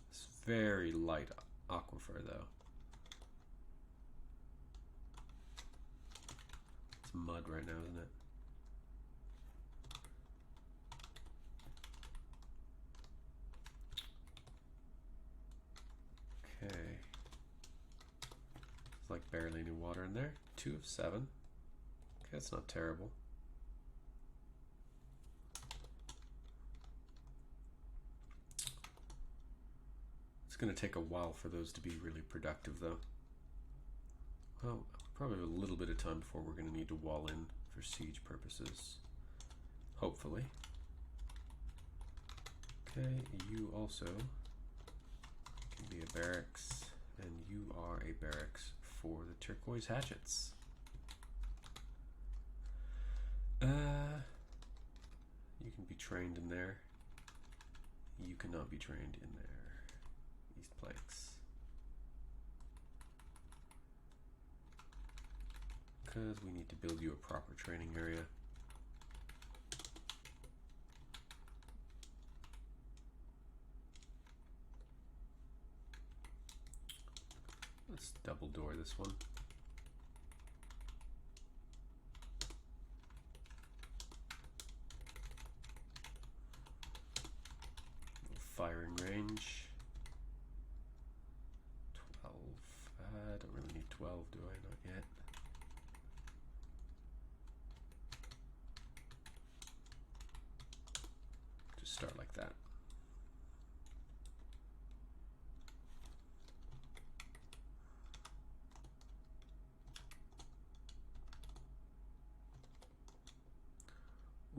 It's very light aquifer, though. It's mud right now, isn't it? Okay. It's like barely any water in there. 2 of 7. Okay, that's not terrible. It's going to take a while for those to be really productive, though. Well, probably a little bit of time before we're going to need to wall in for siege purposes. Hopefully. Okay, you also can be a barracks, and you are a barracks for the turquoise hatchets. You can be trained in there. You cannot be trained in there. East planks. Because we need to build you a proper training area. Let's double door this one. Firing range. 12. I don't really need 12, do I? Not yet. Just start like that.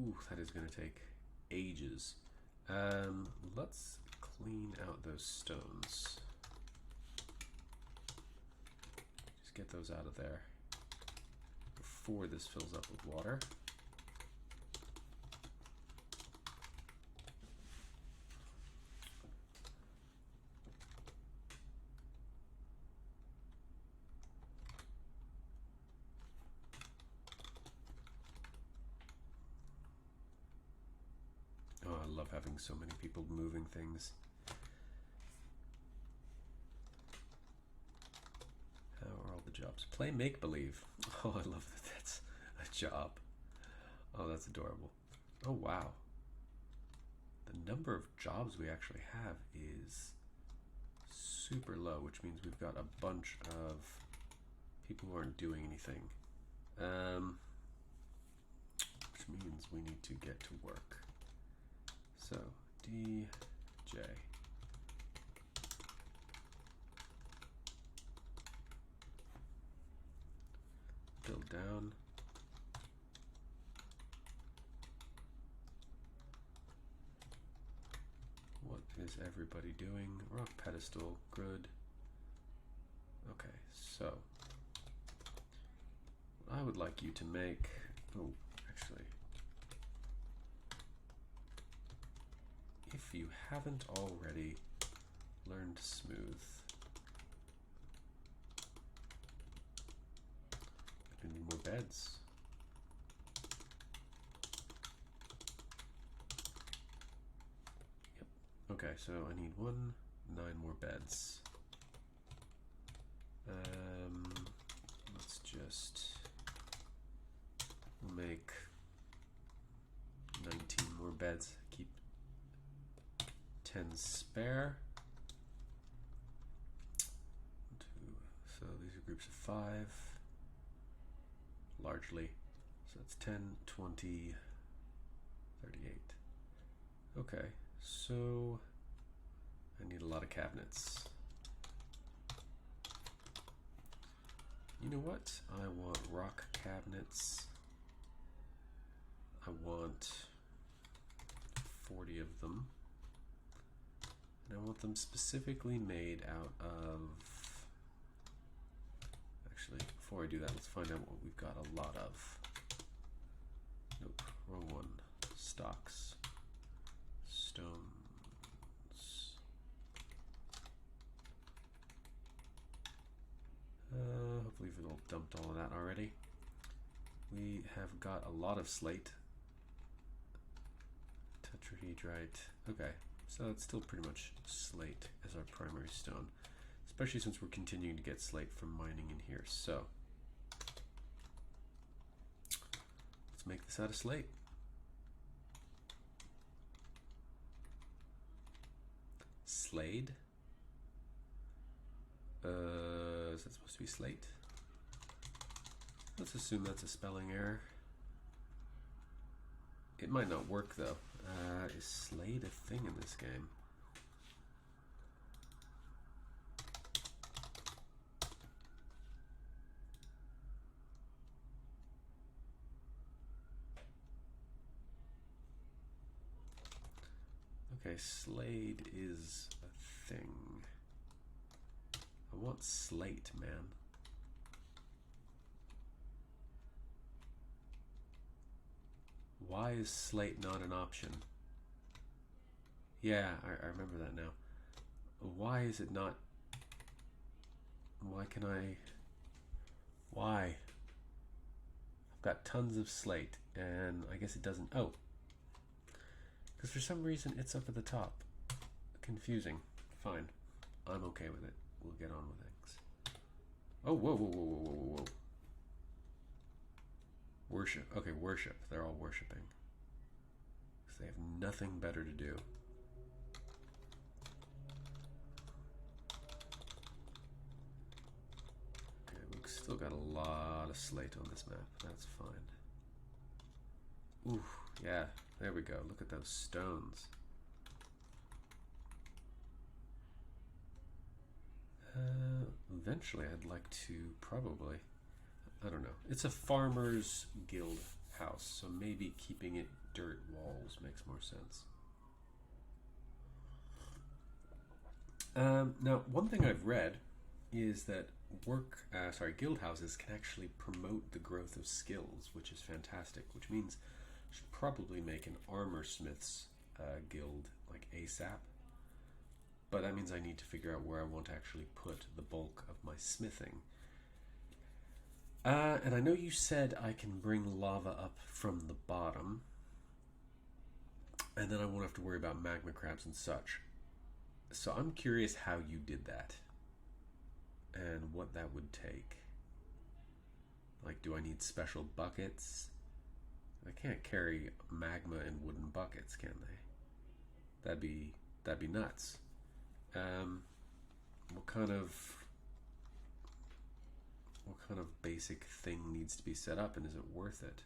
Ooh, that is going to take ages. Let's clean out those stones. Just get those out of there before this fills up with water. Oh, I love having so many people moving things. How are all the jobs? Play make-believe. Oh, I love that that's a job. Oh, that's adorable. Oh wow. The number of jobs we actually have is super low, which means we've got a bunch of people who aren't doing anything. Which means we need to get to work. So DJ. Build down. What is everybody doing? Rock pedestal, good. Okay, so I would like you to make, oh, actually, if you haven't already learned smooth, I need more beds. Yep. Okay, so I need 9 more beds. Let's just make 19 more beds, keep 10 spare. 2, so these are groups of 5, largely. So that's 10, 20, 38. Okay, so I need a lot of cabinets. You know what? I want rock cabinets. I want 40 of them. And I want them specifically made out of... Actually, before I do that, let's find out what we've got a lot of. Nope, wrong one. Stocks. Stones. Hopefully we've all dumped all of that already. We have got a lot of slate. Tetrahedrite. Okay, so it's still pretty much slate as our primary stone, especially since we're continuing to get slate from mining in here. So let's make this out of slate. Slade. Is that supposed to be slate? Let's assume that's a spelling error. It might not work though. Is Slade a thing in this game? Okay, Slade is a thing. I want slate, man. Why is slate not an option? Yeah, I remember that now. Why is it not? Why can I? Why? I've got tons of slate, and I guess it doesn't. Oh, because for some reason it's up at the top. Confusing. Fine. I'm okay with it. We'll get on with things. Oh, whoa, whoa, whoa, whoa, whoa, whoa. Worship. Okay, worship. They're all worshiping. Because they have nothing better to do. Okay, we've still got a lot of slate on this map. That's fine. Ooh, yeah. There we go. Look at those stones. Eventually, I'd like to probably, I don't know. It's a farmer's guild house, so maybe keeping it dirt walls makes more sense. Now, one thing I've read is that guild houses can actually promote the growth of skills, which is fantastic, which means I should probably make an armor smith's guild like ASAP. But that means I need to figure out where I want to actually put the bulk of my smithing. And I know you said I can bring lava up from the bottom, and then I won't have to worry about magma crabs and such. So I'm curious how you did that, and what that would take. Like, do I need special buckets? They can't carry magma in wooden buckets, can they? That'd be nuts. What kind of basic thing needs to be set up, and is it worth it?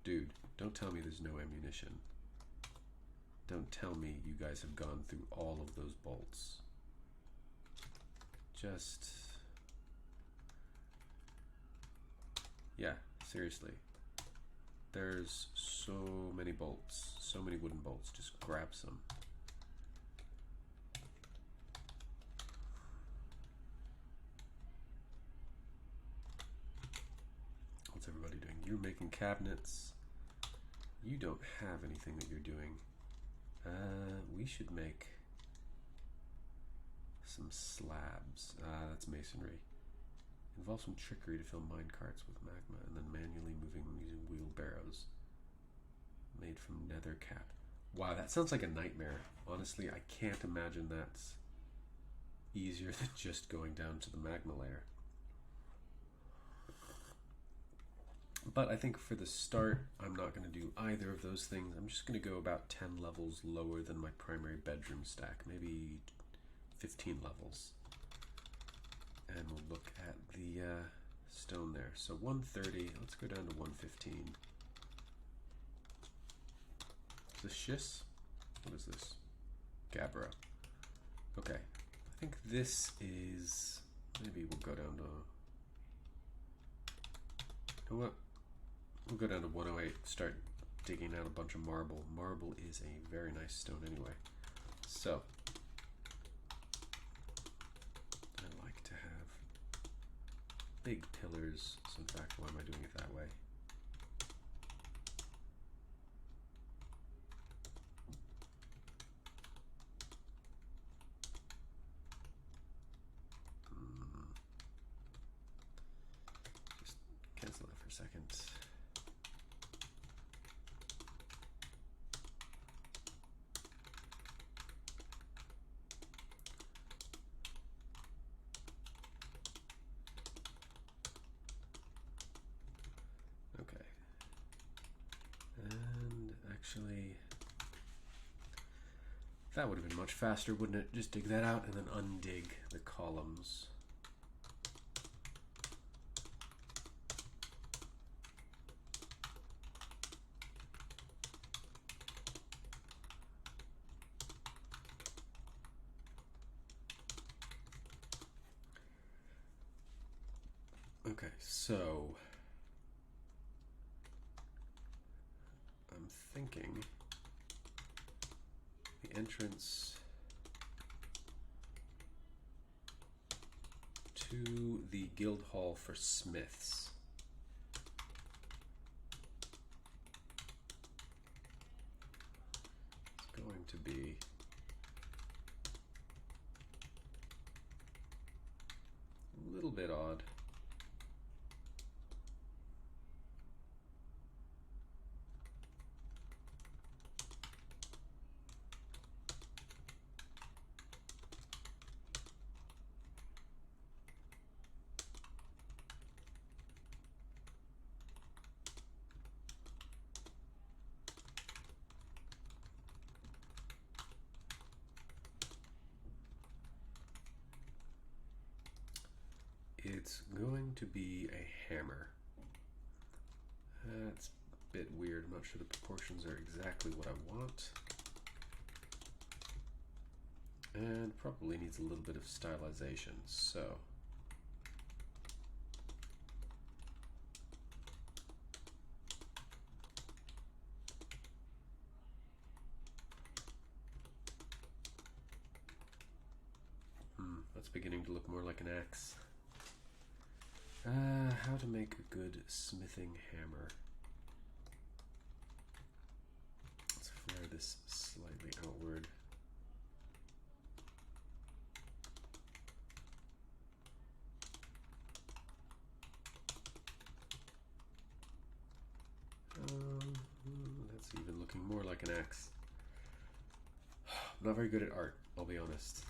Dude, don't tell me there's no ammunition. Don't tell me you guys have gone through all of those bolts. Just... yeah, seriously. There's so many bolts, so many wooden bolts. Just grab some. What's everybody doing? You're making cabinets. You don't have anything that you're doing. We should make some slabs. That's masonry. Involve some trickery to fill mine carts with magma and then manually moving them using wheelbarrows. Made from nether cap. Wow, that sounds like a nightmare. Honestly, I can't imagine that's easier than just going down to the magma layer. But I think for the start, I'm not going to do either of those things. I'm just going to go about 10 levels lower than my primary bedroom stack. Maybe 15 levels. And we'll look at the stone there. So 130, let's go down to 115. Is this schiss? What is this? Gabbro. Okay, I think this is, maybe we'll go down to, you know what? We'll go down to 108, start digging out a bunch of marble. Marble is a very nice stone anyway. So, I like to have big pillars. So in fact, why am I doing it that way? Just cancel that for a second. Actually, that would have been much faster, wouldn't it? Just dig that out and then undig the columns. Okay, so I'm thinking the entrance to the Guildhall for smiths. It's going to be a little bit odd. It's going to be a hammer. That's a bit weird. I'm not sure the proportions are exactly what I want. And probably needs a little bit of stylization, so. That's beginning to look more like an axe. How to make a good smithing hammer. Let's flare this slightly outward. That's even looking more like an axe. I'm not very good at art, I'll be honest.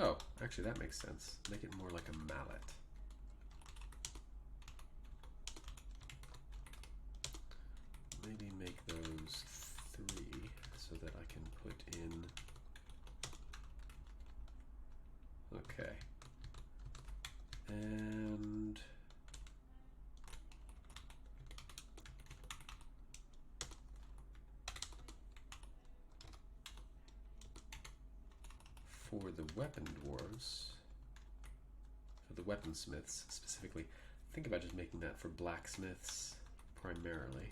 Oh, actually that makes sense. Make it more like a mallet. Maybe make those 3 so that I can put in... Okay. And... for the weapon dwarves, for the weaponsmiths specifically, think about just making that for blacksmiths primarily.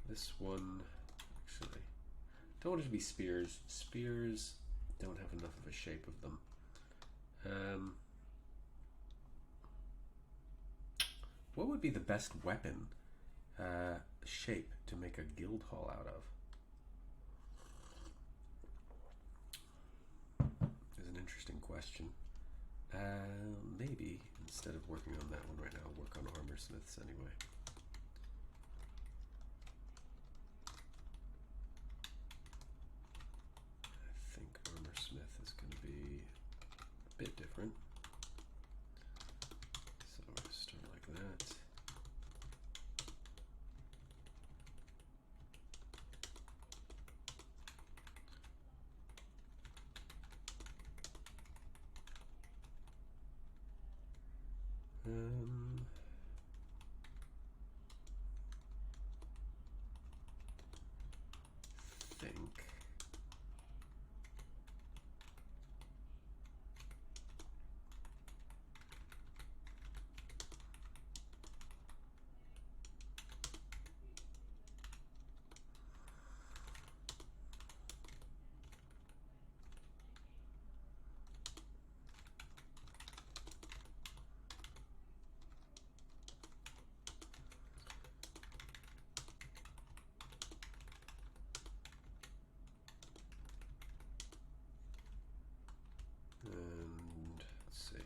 This one, actually, don't want it to be spears. Spears don't have enough of a shape of them. What would be the best weapon shape to make a Guildhall out of? Is an interesting question. Maybe instead of working on that one right now, I'll work on armor smiths anyway. I think armor smith is going to be a bit different. So we're going to start like that. Think. And let's see.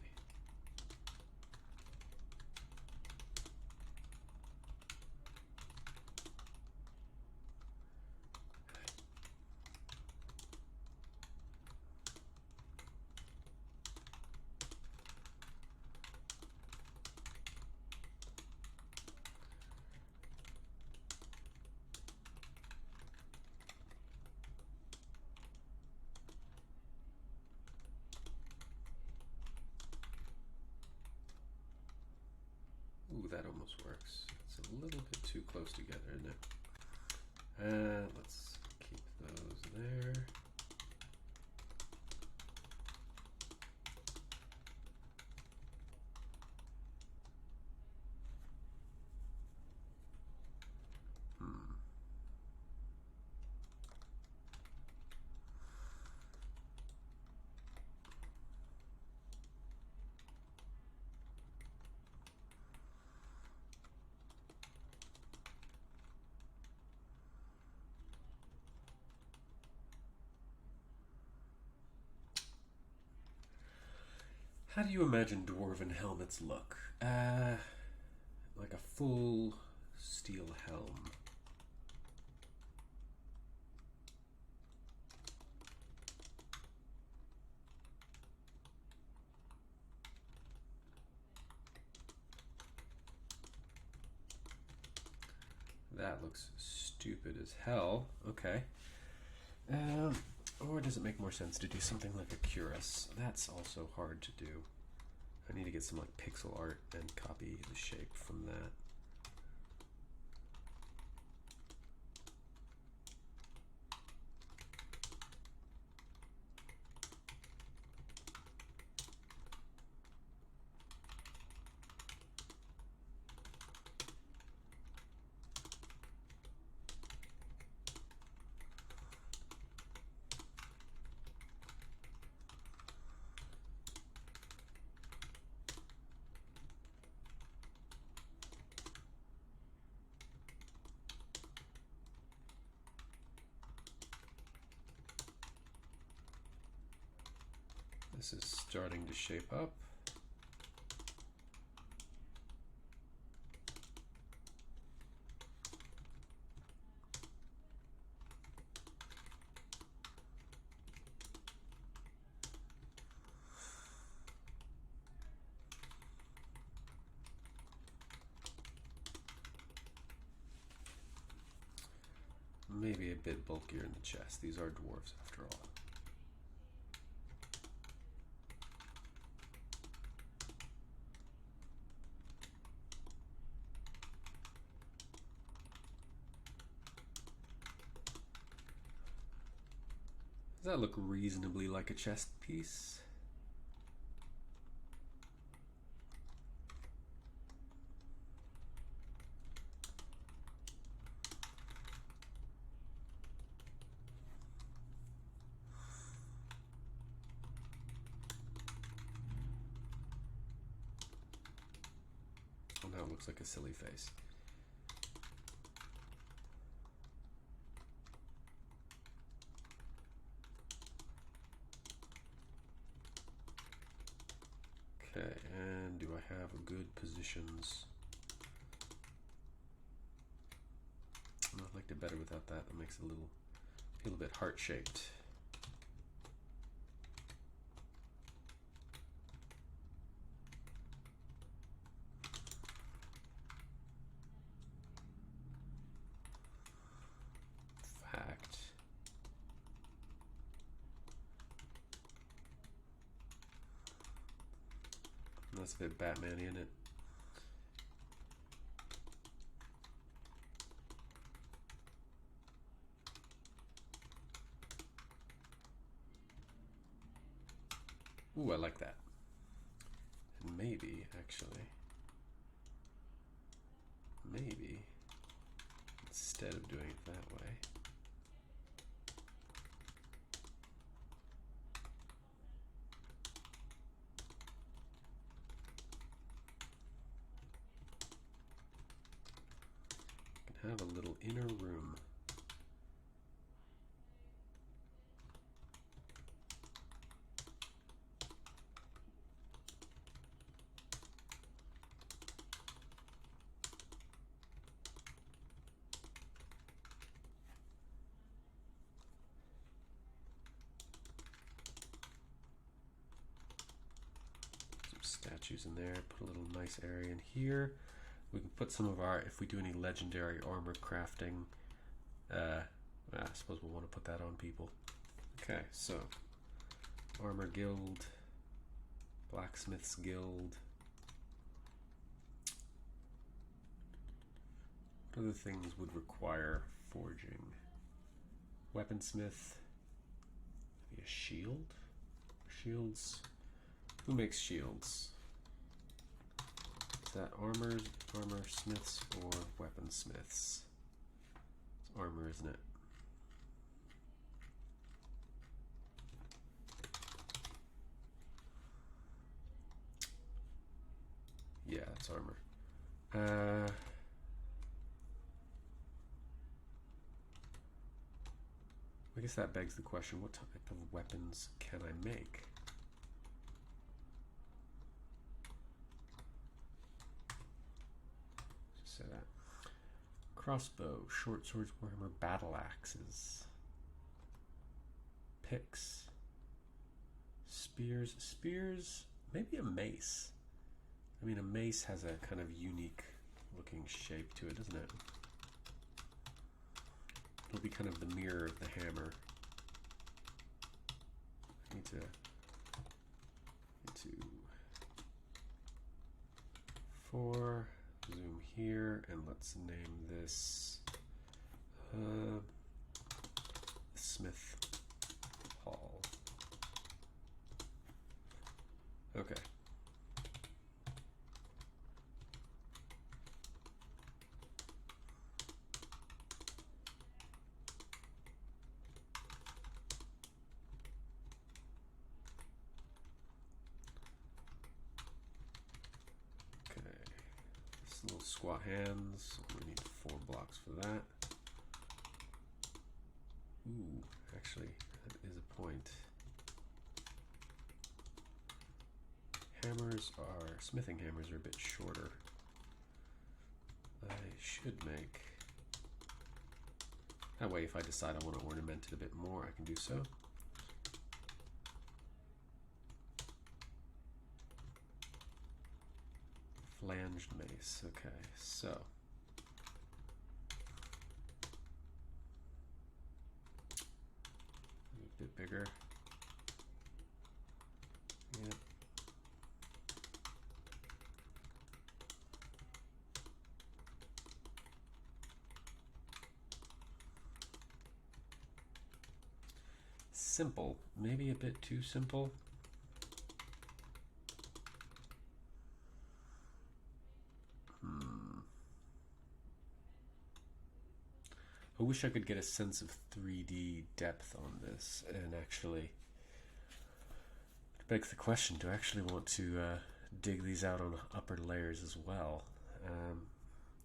Ooh, that almost works. It's a little bit too close together, isn't it? Let's keep those there. How do you imagine dwarven helmets look? Like a full steel helm. That looks stupid as hell. Okay. Or does it make more sense to do something like a cuirass? That's also hard to do. I need to get some like pixel art and copy the shape from that. This is starting to shape up. maybe a bit bulkier in the chest. These are dwarves after all. Does that look reasonably like a chest piece? Oh, now it looks like a silly face. Okay, and do I have good positions? I liked it better without that. That makes it feel a bit heart-shaped. Fact. That's a bit Batman-y, isn't it? Ooh, I like that. And maybe, actually, instead of doing it that way, I can have a little inner room. Statues in there, put a little nice area in here. We can put some of our, if we do any legendary armor crafting, I suppose we'll want to put that on people. Okay, so Armor Guild, Blacksmiths Guild. What other things would require forging? Weaponsmith, maybe a shield? Shields? Who makes shields? Is that armor smiths or weaponsmiths? It's armor, isn't it? Yeah, it's armor. I guess that begs the question, what type of weapons can I make? Say that. Crossbow, short swords, warhammer, battle axes, picks, spears, maybe a mace. I mean, a mace has a kind of unique looking shape to it, doesn't it? It'll be kind of the mirror of the hammer. I need to zoom here, and let's name this Smith Hall. Okay. Little squat hands. We need 4 blocks for that. Ooh, actually, that is a point. Smithing hammers are a bit shorter. I should make, that way if I decide I want to ornament it a bit more, I can do so. Flanged mace, okay, so bigger. Yep. Simple. Maybe a bit too simple. I wish I could get a sense of 3D depth on this, and actually it begs the question, do I actually want to dig these out on upper layers as well?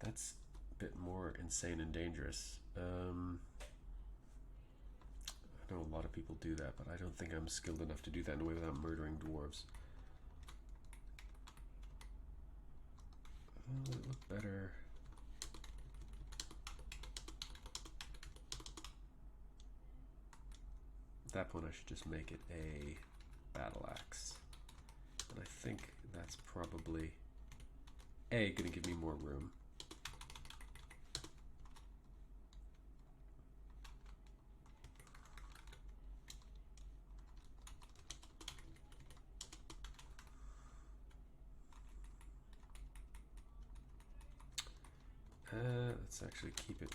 That's a bit more insane and dangerous. I know a lot of people do that, but I don't think I'm skilled enough to do that in a way without murdering dwarves. Will it look better? At that point I should just make it a battle axe. And I think that's probably A, gonna give me more room. Let's actually keep it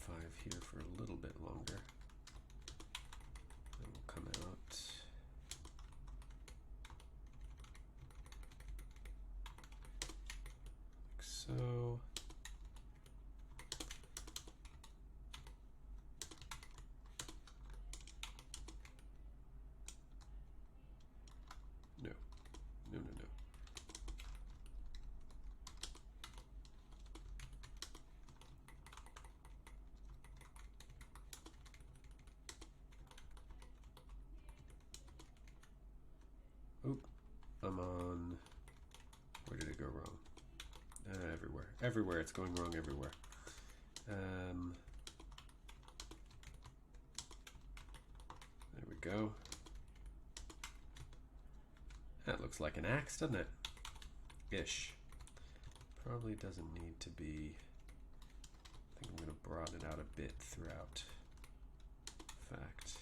5 here for a little bit longer. Then we'll come out. Like so. No. No, no, no. Oop, I'm on, where did it go wrong? Everywhere. Everywhere, it's going wrong everywhere. There we go. That looks like an axe, doesn't it? Ish. Probably doesn't need to be, I think I'm going to broaden it out a bit throughout. Fact.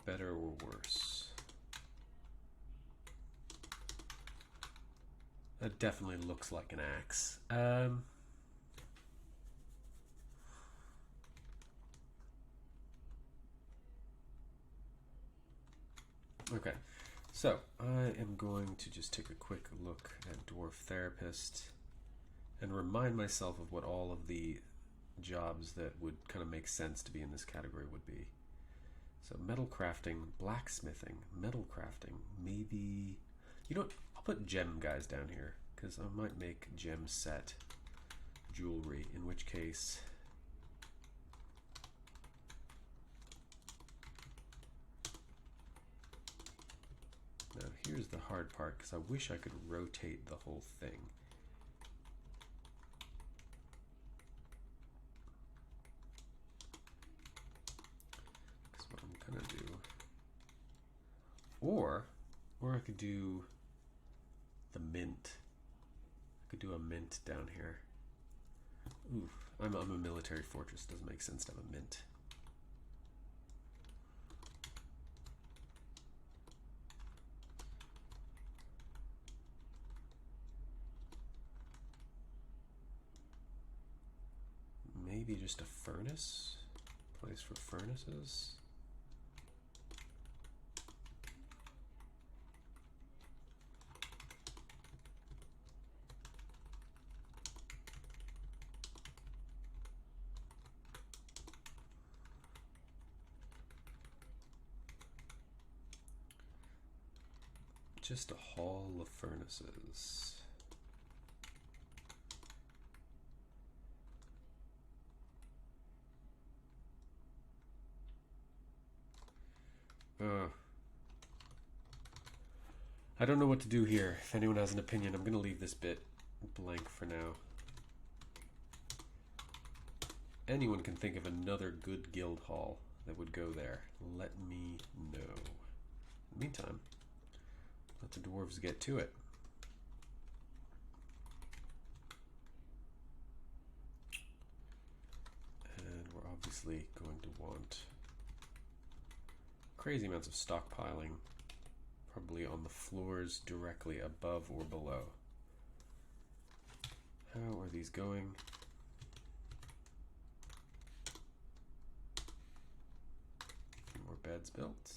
Better or worse? That definitely looks like an axe. Okay, so I am going to just take a quick look at Dwarf Therapist and remind myself of what all of the jobs that would kind of make sense to be in this category would be. So metal crafting, blacksmithing, metal crafting, maybe, you know what, I'll put gem guys down here because I might make gem set jewelry, in which case now here's the hard part because I wish I could rotate the whole thing. Or I could do the mint. I could do a mint down here. Ooh, I'm a military fortress. Doesn't make sense to have a mint. Maybe just a furnace? Place for furnaces? Just a hall of furnaces. I don't know what to do here. If anyone has an opinion, I'm going to leave this bit blank for now. Anyone can think of another good guild hall that would go there? Let me know. In the meantime, let the dwarves get to it. And we're obviously going to want crazy amounts of stockpiling, probably on the floors directly above or below. How are these going? More beds built.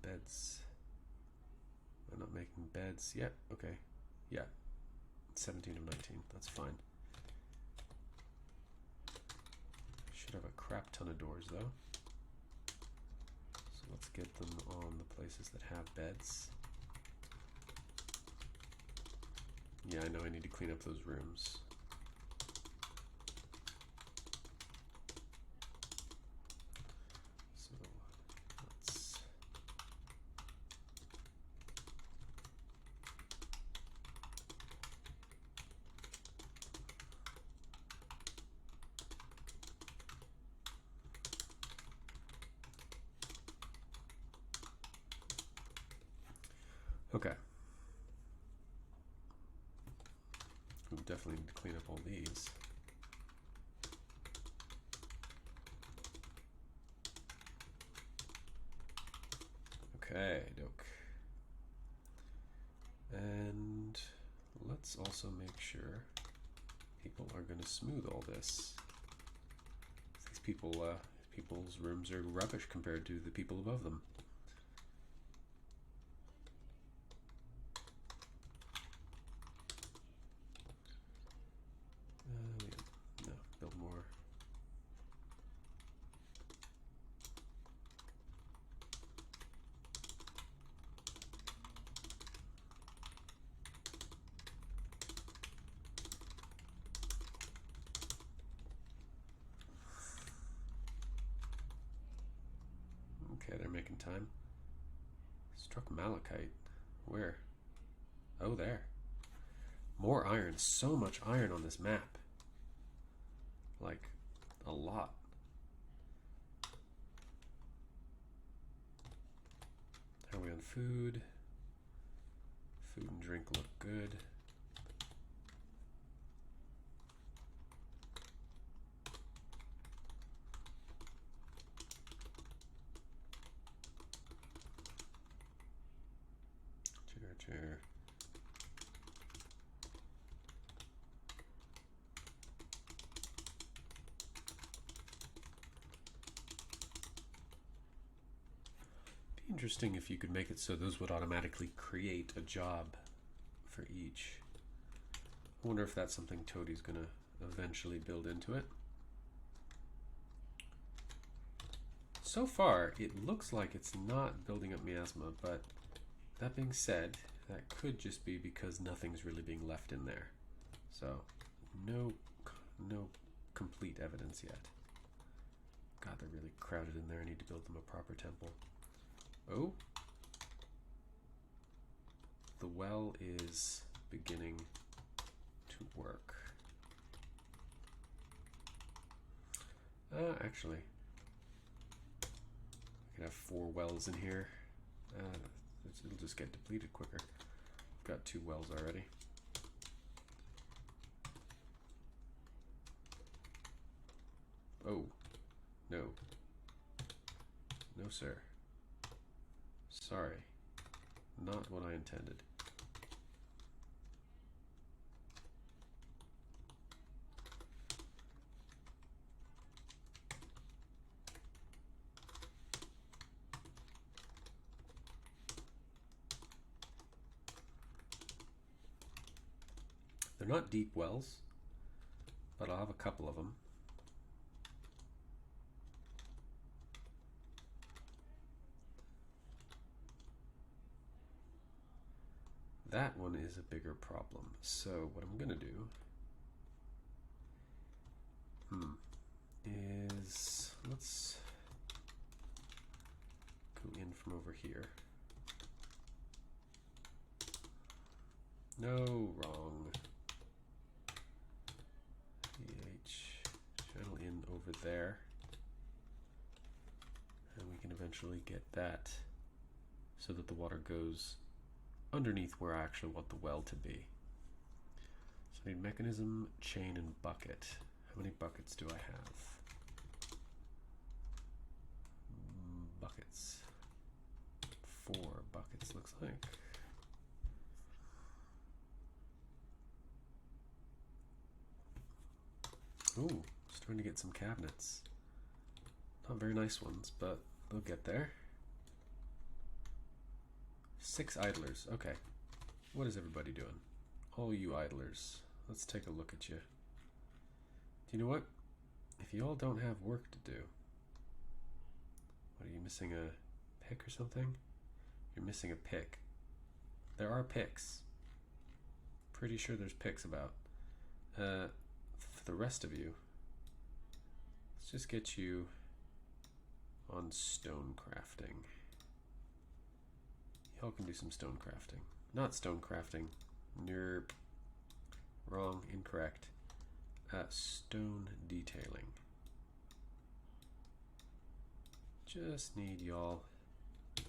Beds. I'm not making beds yet. Okay. Yeah. 17 of 19. That's fine. Should have a crap ton of doors though. So let's get them on the places that have beds. Yeah, I know I need to clean up those rooms. So let's... Okay. We definitely need to clean up all these. Okay, doke. And let's also make sure people are going to smooth all this. These people's rooms are rubbish compared to the people above them. No, build more. Okay, they're making time. Struck malachite. Where? Oh, there. More iron. So much iron on this map. Like, a lot. How are we on food? Food and drink look good. Chair. Be interesting if you could make it so those would automatically create a job for each. I wonder if that's something Toadie's gonna eventually build into it. So far, it looks like it's not building up miasma, but that being said, that could just be because nothing's really being left in there. So, no complete evidence yet. God, they're really crowded in there. I need to build them a proper temple. Oh. The well is beginning to work. Actually, I could have 4 wells in here. It'll just get depleted quicker. I've got 2 wells already. Oh, no. No, sir. Sorry. Not what I intended. They're not deep wells, but I'll have a couple of them. That one is a bigger problem. So what I'm gonna do is let's go in from over here. No, wrong. PH. Channel in over there. And we can eventually get that so that the water goes underneath where I actually want the well to be. So I need mechanism, chain, and bucket. How many buckets do I have? Buckets. 4 buckets looks like. Ooh, starting to get some cabinets. Not very nice ones, but they'll get there. 6 idlers. Okay. What is everybody doing? All you idlers. Let's take a look at you. Do you know what? If you all don't have work to do, what are you missing, a pick or something? You're missing a pick. There are picks. Pretty sure there's picks about. For the rest of you, let's just get you on stone crafting. Y'all can do some stone crafting. Not stone crafting. Nerp. Wrong. Incorrect. Stone detailing. Just need y'all to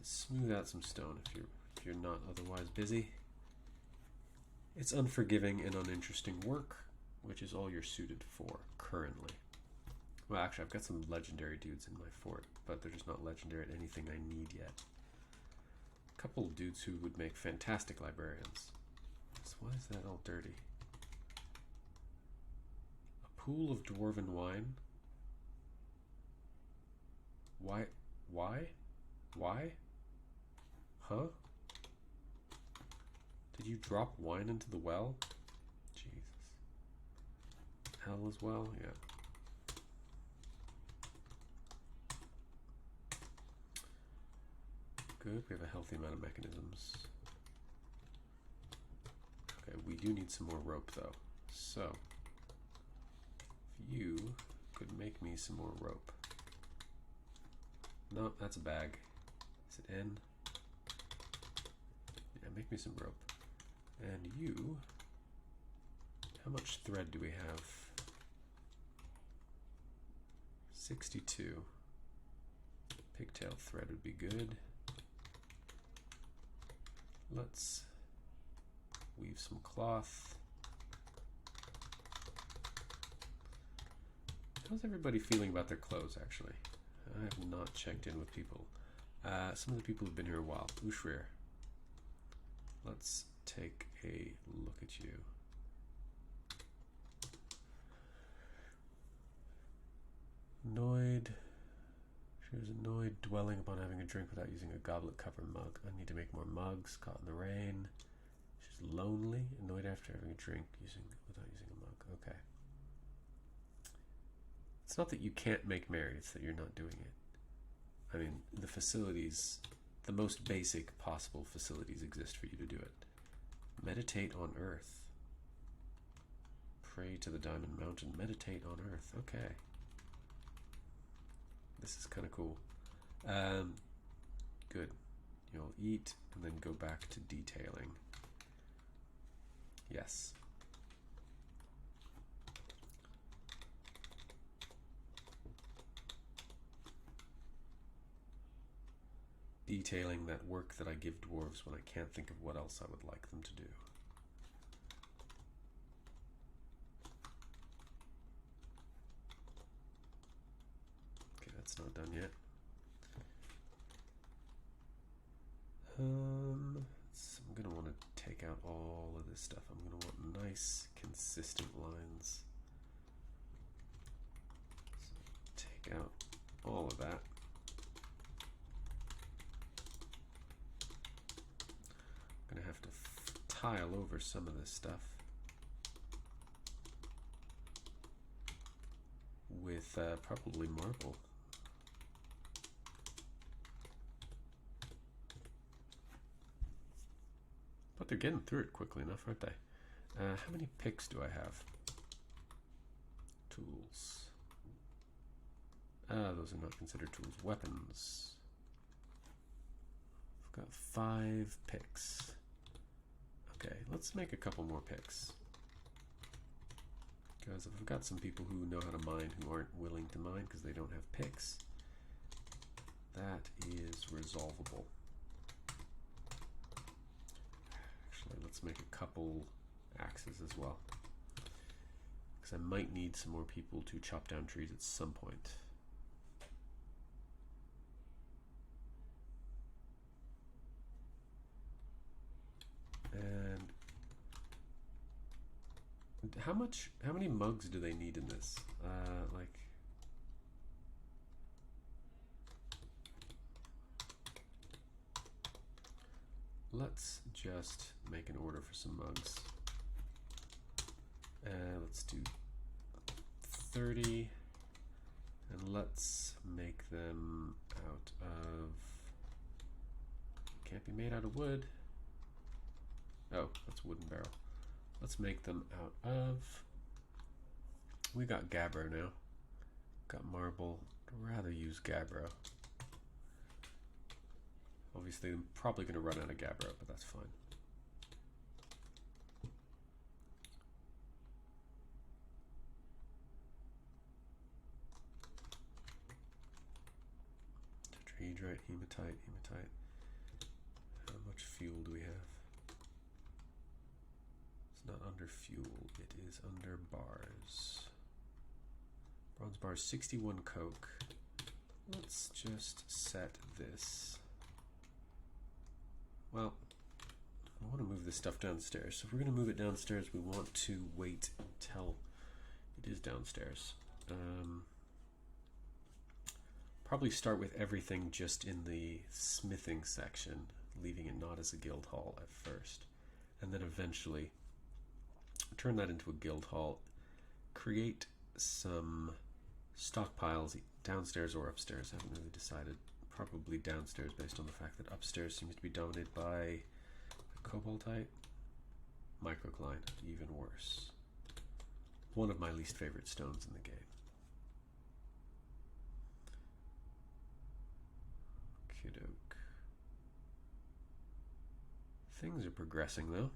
smooth out some stone if you're not otherwise busy. It's unforgiving and uninteresting work, which is all you're suited for currently. Well, actually, I've got some legendary dudes in my fort, but they're just not legendary at anything I need yet. A couple of dudes who would make fantastic librarians. So why is that all dirty? A pool of dwarven wine? Why? Why? Why? Huh? Did you drop wine into the well? Jesus. Hell as well? Yeah. Good, we have a healthy amount of mechanisms. Okay, we do need some more rope though. So, if you could make me some more rope. No, that's a bag. Is it N? Yeah, make me some rope. And you, how much thread do we have? 62. Pigtail thread would be good. Let's weave some cloth. How's everybody feeling about their clothes, actually? I have not checked in with people. Some of the people who've been here a while. Ushrir. Let's take a look at you. Annoyed. She was annoyed dwelling upon having a drink without using a goblet-covered mug. I need to make more mugs. Caught in the rain. She's lonely. Annoyed after having a drink without using a mug. Okay. It's not that you can't make merry, it's that you're not doing it. I mean, the facilities, the most basic possible facilities exist for you to do it. Meditate on Earth. Pray to the Diamond Mountain. Meditate on Earth. Okay. This is kind of cool. Good. You'll eat and then go back to detailing. Yes. Detailing that work that I give dwarves when I can't think of what else I would like them to do. Okay, that's not done yet. I'm gonna want to take out all of this stuff. I'm gonna want nice, consistent lines. So take out all of that. I'm gonna have to tile over some of this stuff with probably marble. But they're getting through it quickly enough, aren't they? How many picks do I have? Tools. Those are not considered tools. Weapons. I've got 5 picks. Okay, let's make a couple more picks. Because if I've got some people who know how to mine who aren't willing to mine because they don't have picks, that is resolvable. Actually, let's make a couple axes as well. Because I might need some more people to chop down trees at some point. And how many mugs do they need in this? Like, let's just make an order for some mugs. Let's do 30, and let's make them out of, can't be made out of wood. Oh, that's wooden barrel. Let's make them out of, we got gabbro now. Got marble. I'd rather use gabbro. Obviously, I'm probably going to run out of gabbro, but that's fine. Tetrahedrite, hematite. How much fuel do we have? It's not under fuel, it is under bars. Bronze bars, 61 coke. Let's just set this. Well, I want to move this stuff downstairs. So if we're going to move it downstairs, we want to wait until it is downstairs. Probably start with everything just in the smithing section, leaving it not as a guild hall at first. And then eventually turn that into a guild hall, create some stockpiles downstairs or upstairs. I haven't really decided. Probably downstairs based on the fact that upstairs seems to be dominated by cobaltite. Microcline, even worse. One of my least favorite stones in the game. Kidoke. Things are progressing though.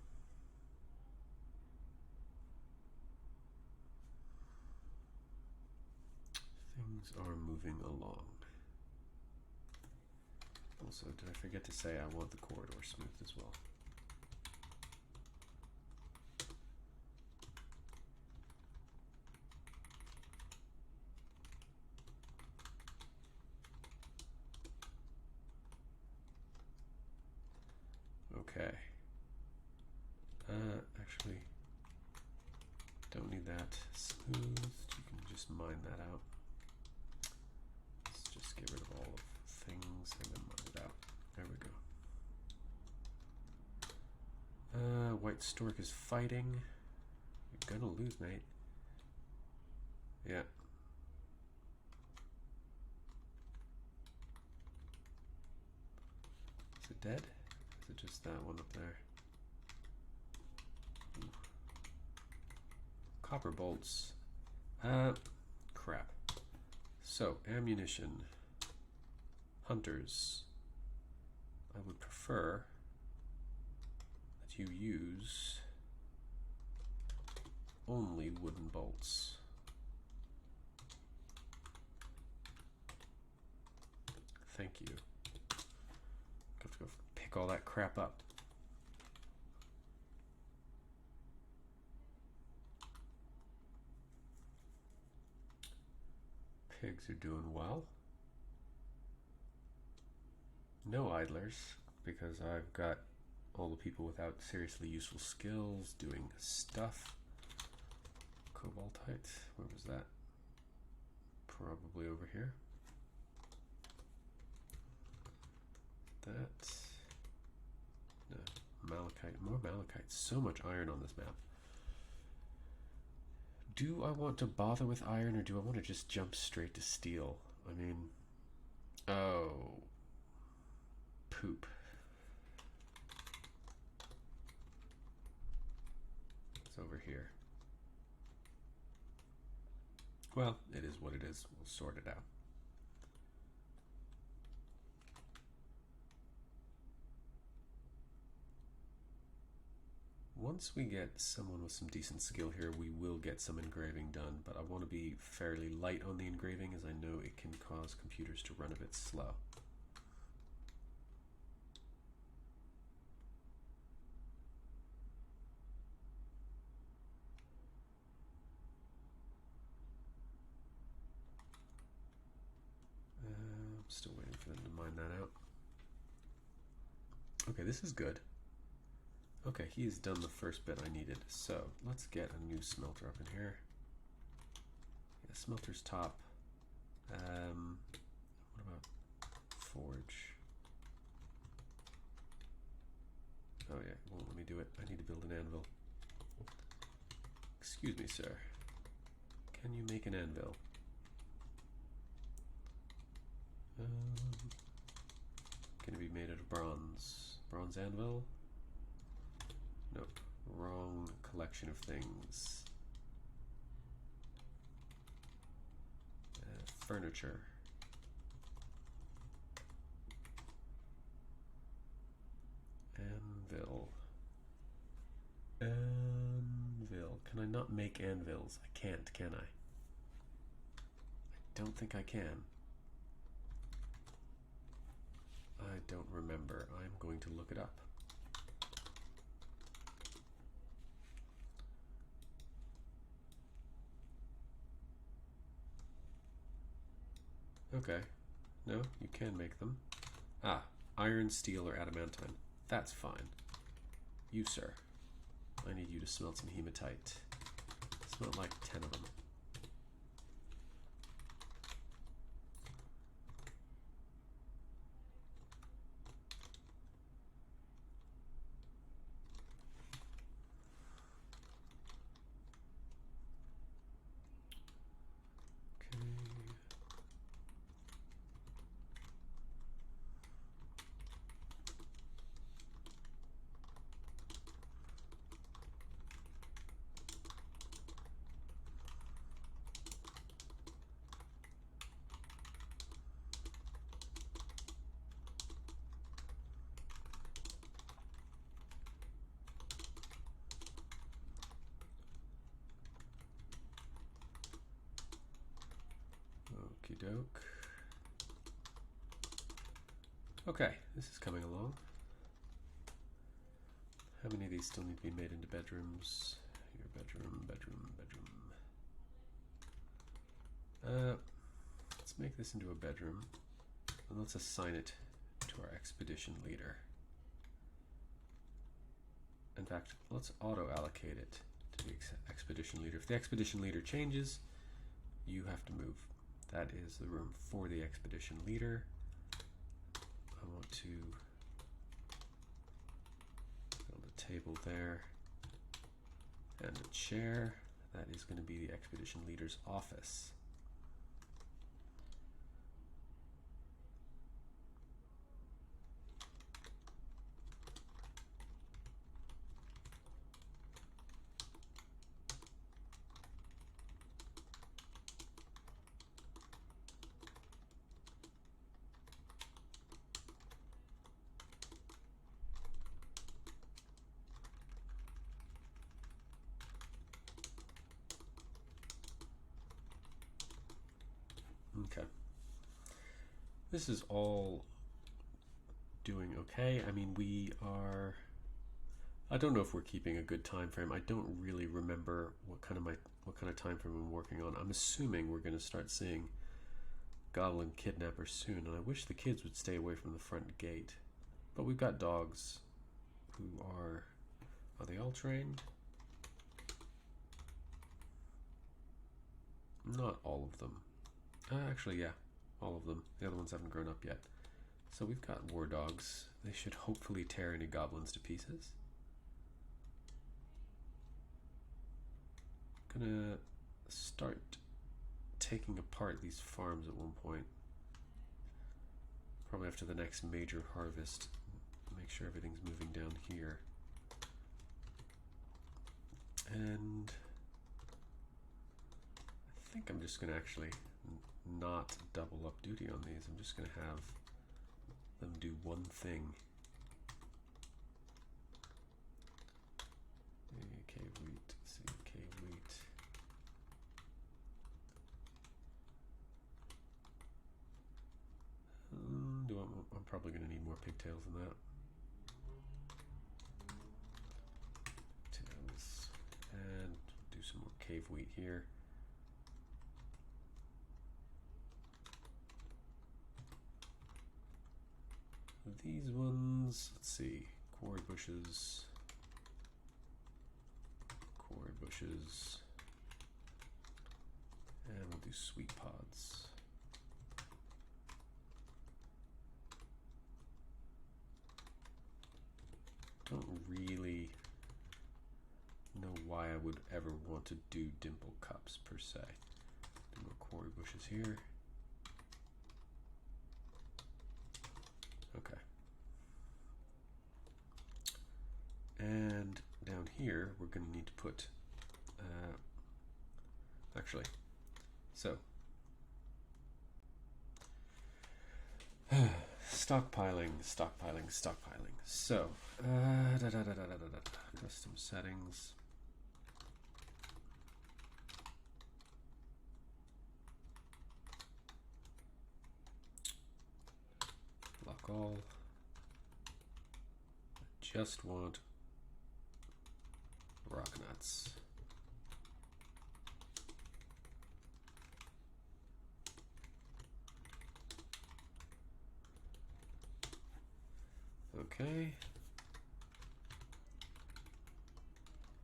Things are moving along. Also, did I forget to say I want the corridor smoothed as well? Okay. Actually, don't need that smoothed. You can just mine that out. Let's just get rid of all of things and then mine it out. There we go. White Stork is fighting. You're gonna lose, mate. Yeah. Is it dead? Is it just that one up there? Ooh. Copper bolts. Crap. So, ammunition. Hunters. I would prefer that you use only wooden bolts. Thank you. Have to go pick all that crap up. Pigs are doing well. No idlers, because I've got all the people without seriously useful skills doing stuff. Cobaltite, where was that? Probably over here. That. No, malachite, more malachite. So much iron on this map. Do I want to bother with iron, or do I want to just jump straight to steel? I mean, oh, poop. It's over here. Well, it is what it is. We'll sort it out. once we get someone with some decent skill here, we will get some engraving done, but I want to be fairly light on the engraving as I know it can cause computers to run a bit slow. I'm still waiting for them to mine that out. Okay, this is good. Okay, he's done the first bit I needed, so let's get a new smelter up in here. Yeah, smelter's top. What about forge? Oh yeah, it won't let me do it. I need to build an anvil. Excuse me, sir. Can you make an anvil? Gonna be made out of bronze. Bronze anvil? Nope. Wrong collection of things. Furniture. Anvil. Anvil. Can I not make anvils? I can't, can I? I don't think I can. I don't remember. I'm going to look it up. Okay. No, you can make them. Ah, iron, steel, or adamantine. That's fine. You, sir. I need you to smelt some hematite. Smelt like 10 of them. Okie doke. Okay, this is coming along. How many of these still need to be made into bedrooms? Your bedroom, bedroom, bedroom. Let's make this into a bedroom, and let's assign it to our expedition leader. In fact, let's auto-allocate it to the expedition leader. If the expedition leader changes, you have to move. That is the room for the expedition leader. I want to build a table there and a chair. That is going to be the expedition leader's office. Okay. This is all doing okay. I mean, we are... I don't know if we're keeping a good time frame. I don't really remember what kind of time frame I'm working on. I'm assuming we're going to start seeing goblin kidnappers soon, and I wish the kids would stay away from the front gate. But we've got dogs who are they all trained? Not all of them. Actually, yeah, all of them. The other ones haven't grown up yet. So we've got war dogs. They should hopefully tear any goblins to pieces. Gonna start taking apart these farms at one point. Probably after the next major harvest. Make sure everything's moving down here. And I think I'm just gonna actually not double up duty on these. I'm just going to have them do one thing. probably going to need more pigtails than that. Tails. And do some more cave wheat here. These ones, let's see, quarry bushes, and we'll do sweet pods. Don't really know why I would ever want to do dimple cups per se. Do more quarry bushes here. Okay. And down here, we're going to need to put, actually, so, stockpiling. So, custom settings. Lock all. Just want rock nuts. Okay.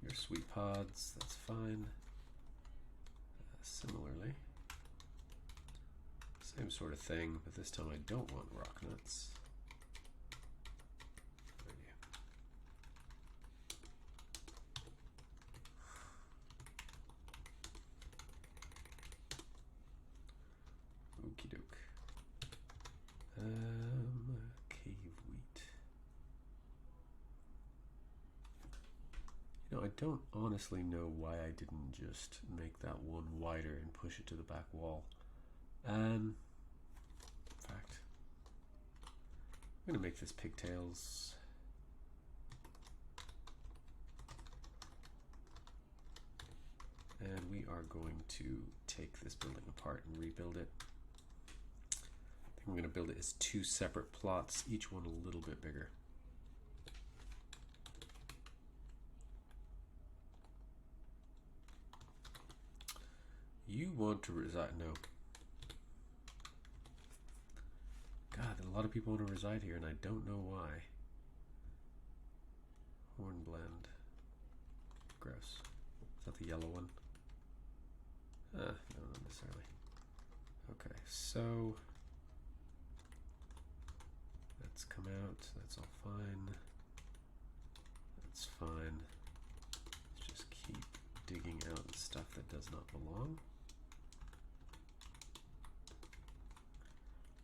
Your sweet pods, that's fine. Similarly, same sort of thing, but this time I don't want rock nuts. Okie doke. Cave wheat. You know, I don't honestly know why I didn't just make that one wider and push it to the back wall. In fact, I'm gonna make this pigtails. And we are going to take this building apart and rebuild it. I think I'm going to build it as two separate plots, each one a little bit bigger. You want to reside? No. God, a lot of people want to reside here, and I don't know why. Hornblende. Gross. Is that the yellow one? No, not necessarily. Okay, so that's come out. That's all fine. That's fine. Let's just keep digging out the stuff that does not belong.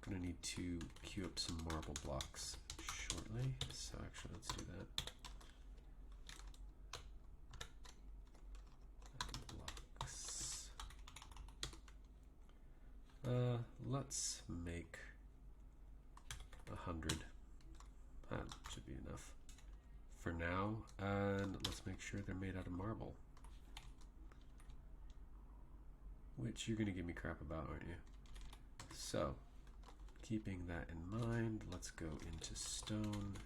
I'm gonna need to queue up some marble blocks shortly. So actually, let's do that. Let's make 100. That should be enough for now. And let's make sure they're made out of marble. Which you're going to give me crap about, aren't you? So, keeping that in mind, let's go into stone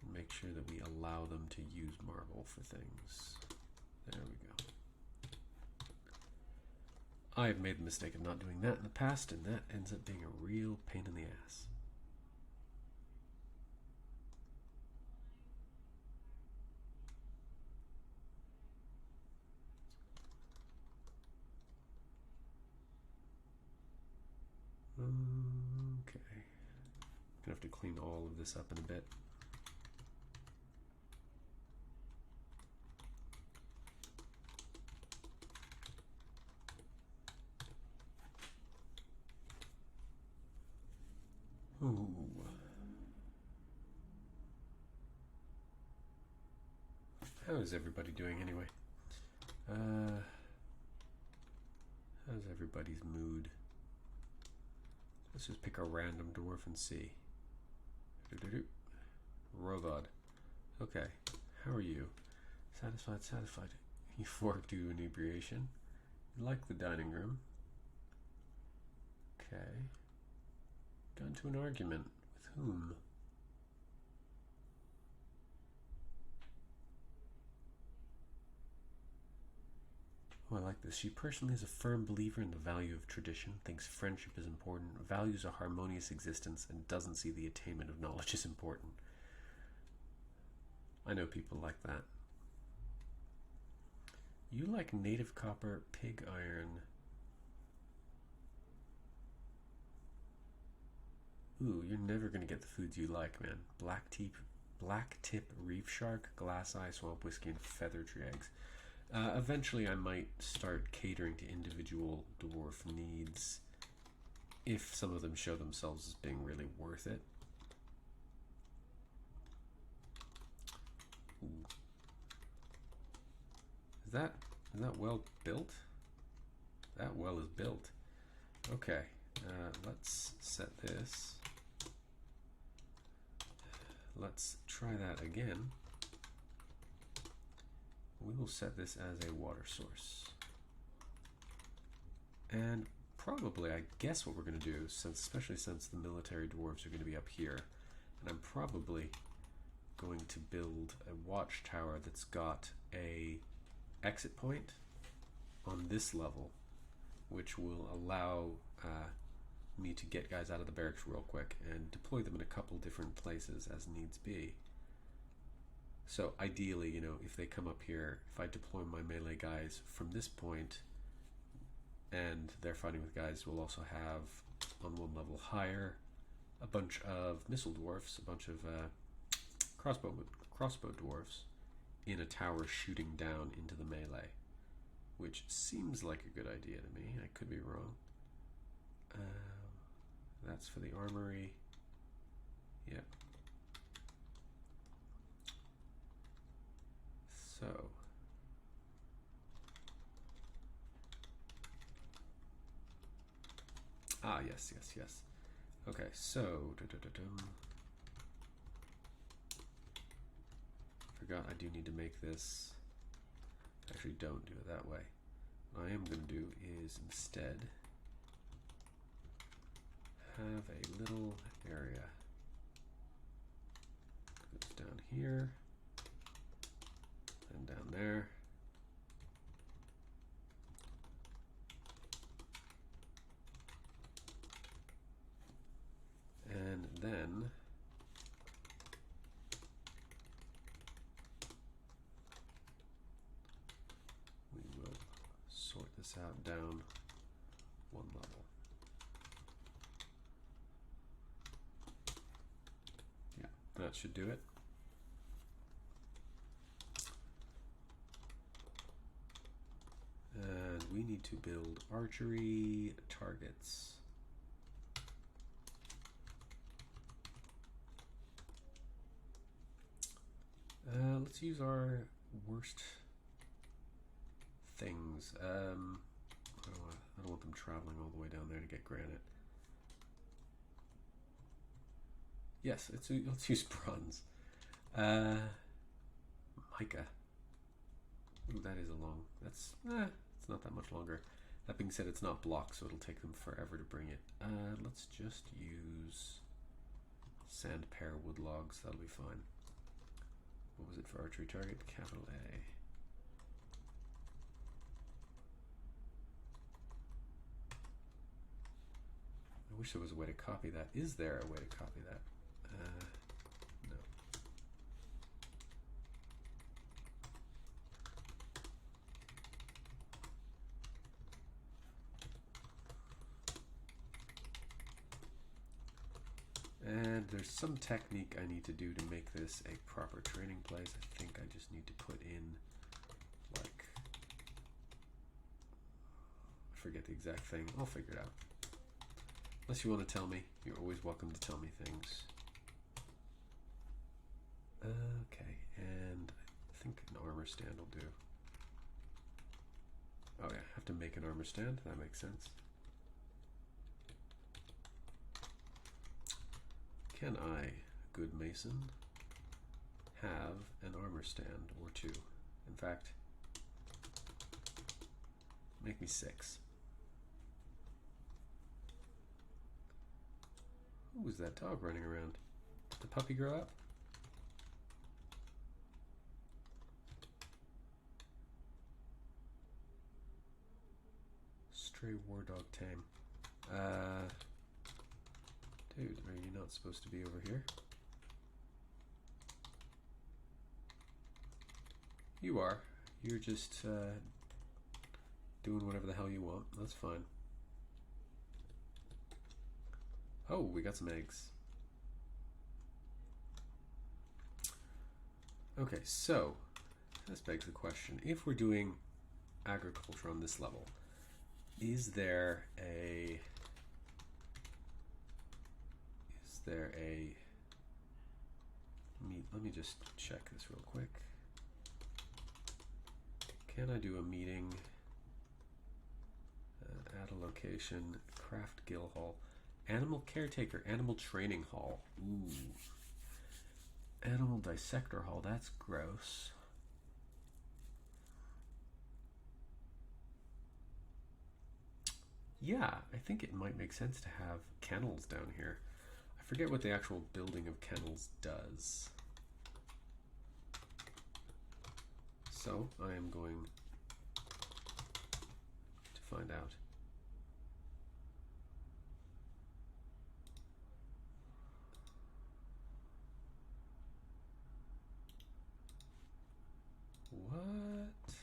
and make sure that we allow them to use marble for things. There we go. I have made the mistake of not doing that in the past, and that ends up being a real pain in the ass. Okay. Gonna have to clean all of this up in a bit. Ooh. How is everybody doing anyway? How's everybody's mood? Let's just pick a random dwarf and see. Rogod. Okay. How are you? Satisfied, satisfied. You fork to inebriation. You like the dining room. Okay. Got into an argument. With whom? Oh, I like this. She personally is a firm believer in the value of tradition, thinks friendship is important, values a harmonious existence, and doesn't see the attainment of knowledge as important. I know people like that. You like native copper, pig iron. Ooh, you're never gonna get the foods you like, man. Black tip reef shark, glass eye, swamp whiskey, and feather tree eggs. Eventually I might start catering to individual dwarf needs if some of them show themselves as being really worth it. Ooh. Is that well built? That well is built. Okay, let's set this. Let's try that again. We will set this as a water source. And probably, I guess what we're going to do, especially since the military dwarves are going to be up here, and I'm probably going to build a watchtower that's got a exit point on this level, which will allow me to get guys out of the barracks real quick and deploy them in a couple different places as needs be. So ideally, you know, if they come up here, if I deploy my melee guys from this point and they're fighting with guys, we'll also have on one level higher a bunch of missile dwarfs, a bunch of crossbow dwarfs in a tower shooting down into the melee, which seems like a good idea to me. I could be wrong. That's for the armory. Yep. So, yes. Okay, so, forgot I do need to make this. Actually, don't do it that way. What I am going to do is instead have a little area. Goes down here. And down there. And then we will sort this out down one level. Yeah, that should do it. And we need to build archery targets. Let's use our worst things. I don't want them traveling all the way down there to get granite. Yes, let's use bronze. Mica. Ooh, that is a long. It's not that much longer. That being said, it's not blocked, so it'll take them forever to bring it. Let's just use sand pear wood logs. That'll be fine. What was it for archery target? Capital A. I wish there was a way to copy that. Is there a way to copy that? No. And there's some technique I need to do to make this a proper training place. I think I just need to put in, like, I forget the exact thing. I'll figure it out. Unless you want to tell me, you're always welcome to tell me things. Okay, and I think an armor stand will do. Oh yeah, I have to make an armor stand. That makes sense. Can I, good mason, have an armor stand or two? In fact, make me 6. Who was that dog running around? Did the puppy grow up? Stray war dog tame. Dude, are you not supposed to be over here? You are. You're just doing whatever the hell you want. That's fine. Oh, we got some eggs. Okay, so this begs the question. If we're doing agriculture on this level, is there a let me just check this real quick. Can I do a meeting? Add a location, craft Guildhall, animal caretaker, animal training hall. Ooh. Animal dissector hall, that's gross. Yeah, I think it might make sense to have kennels down here. I forget what the actual building of kennels does. So I am going to find out. What?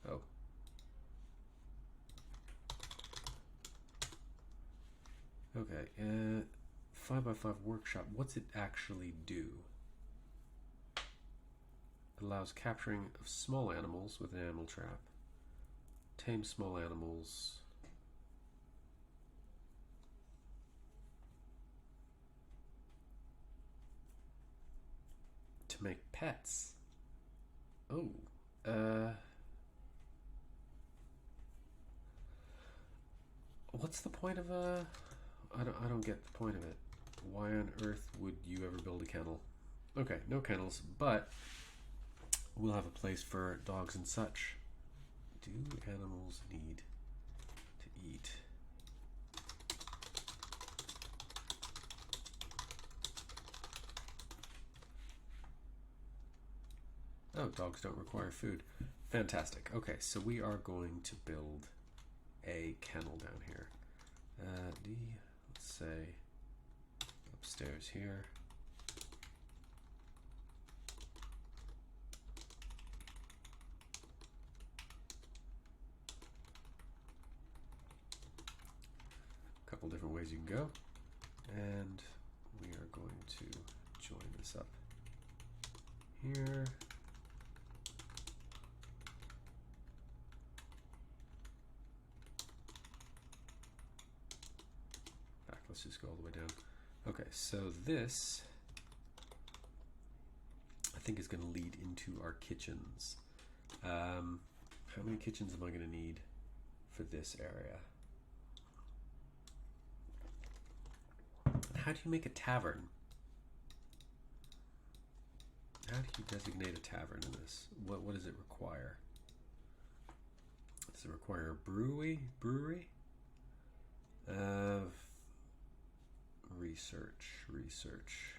Oh. Okay, 5x5 workshop. What's it actually do? It allows capturing of small animals with an animal trap. Tame small animals. To make pets. Oh. What's the point of a... I don't get the point of it. Why on earth would you ever build a kennel? Okay, no kennels, but we'll have a place for dogs and such. Do animals need to eat? Oh, dogs don't require food. Fantastic. Okay, so we are going to build a kennel down here. Let's say upstairs here. A couple different ways you can go. And we are going to join this up here. Let's just go all the way down. Okay, so this I think is going to lead into our kitchens. How many kitchens am I going to need for this area? How do you make a tavern? How do you designate a tavern in this? What does it require? Does it require a brewery? Research.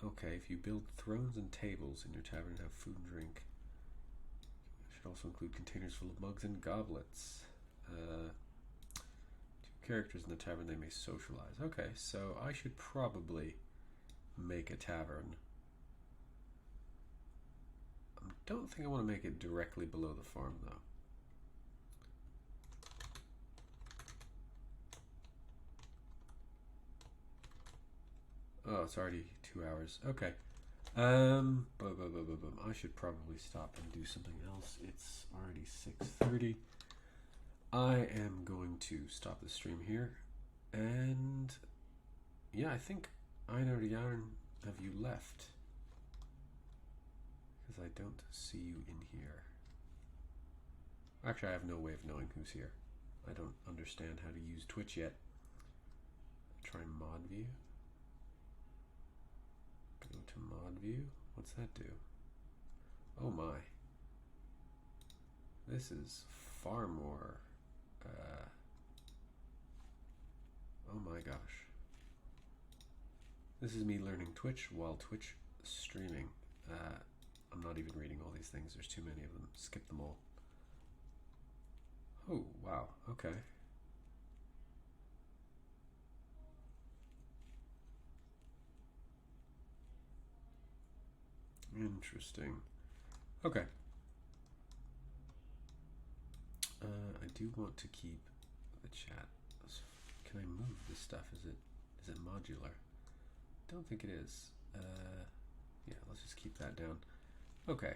Okay, if you build thrones and tables in your tavern and have food and drink, you should also include containers full of mugs and goblets. 2 characters in the tavern, they may socialize. Okay, so I should probably make a tavern. I don't think I want to make it directly below the farm though. Oh, it's already 2 hours. Okay. I should probably stop and do something else. It's already 6:30. I am going to stop the stream here. And yeah, I think Einar Yarn, have you left? Because I don't see you in here. Actually, I have no way of knowing who's here. I don't understand how to use Twitch yet. Try mod view. to mod view. What's that do? Oh my. This is far more. Oh my gosh. This is me learning Twitch while Twitch streaming. I'm not even reading all these things. There's too many of them. Skip them all. Oh, wow. Okay. Interesting. Okay. I do want to keep the chat. Can I move this stuff? Is it modular? Don't think it is. Yeah, let's just keep that down. Okay.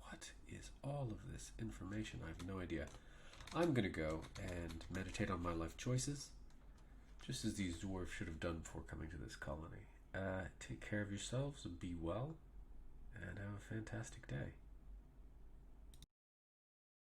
What is all of this information? I have no idea. I'm gonna go and meditate on my life choices, just as these dwarves should have done before coming to this colony. Take care of yourselves, be well, and have a fantastic day.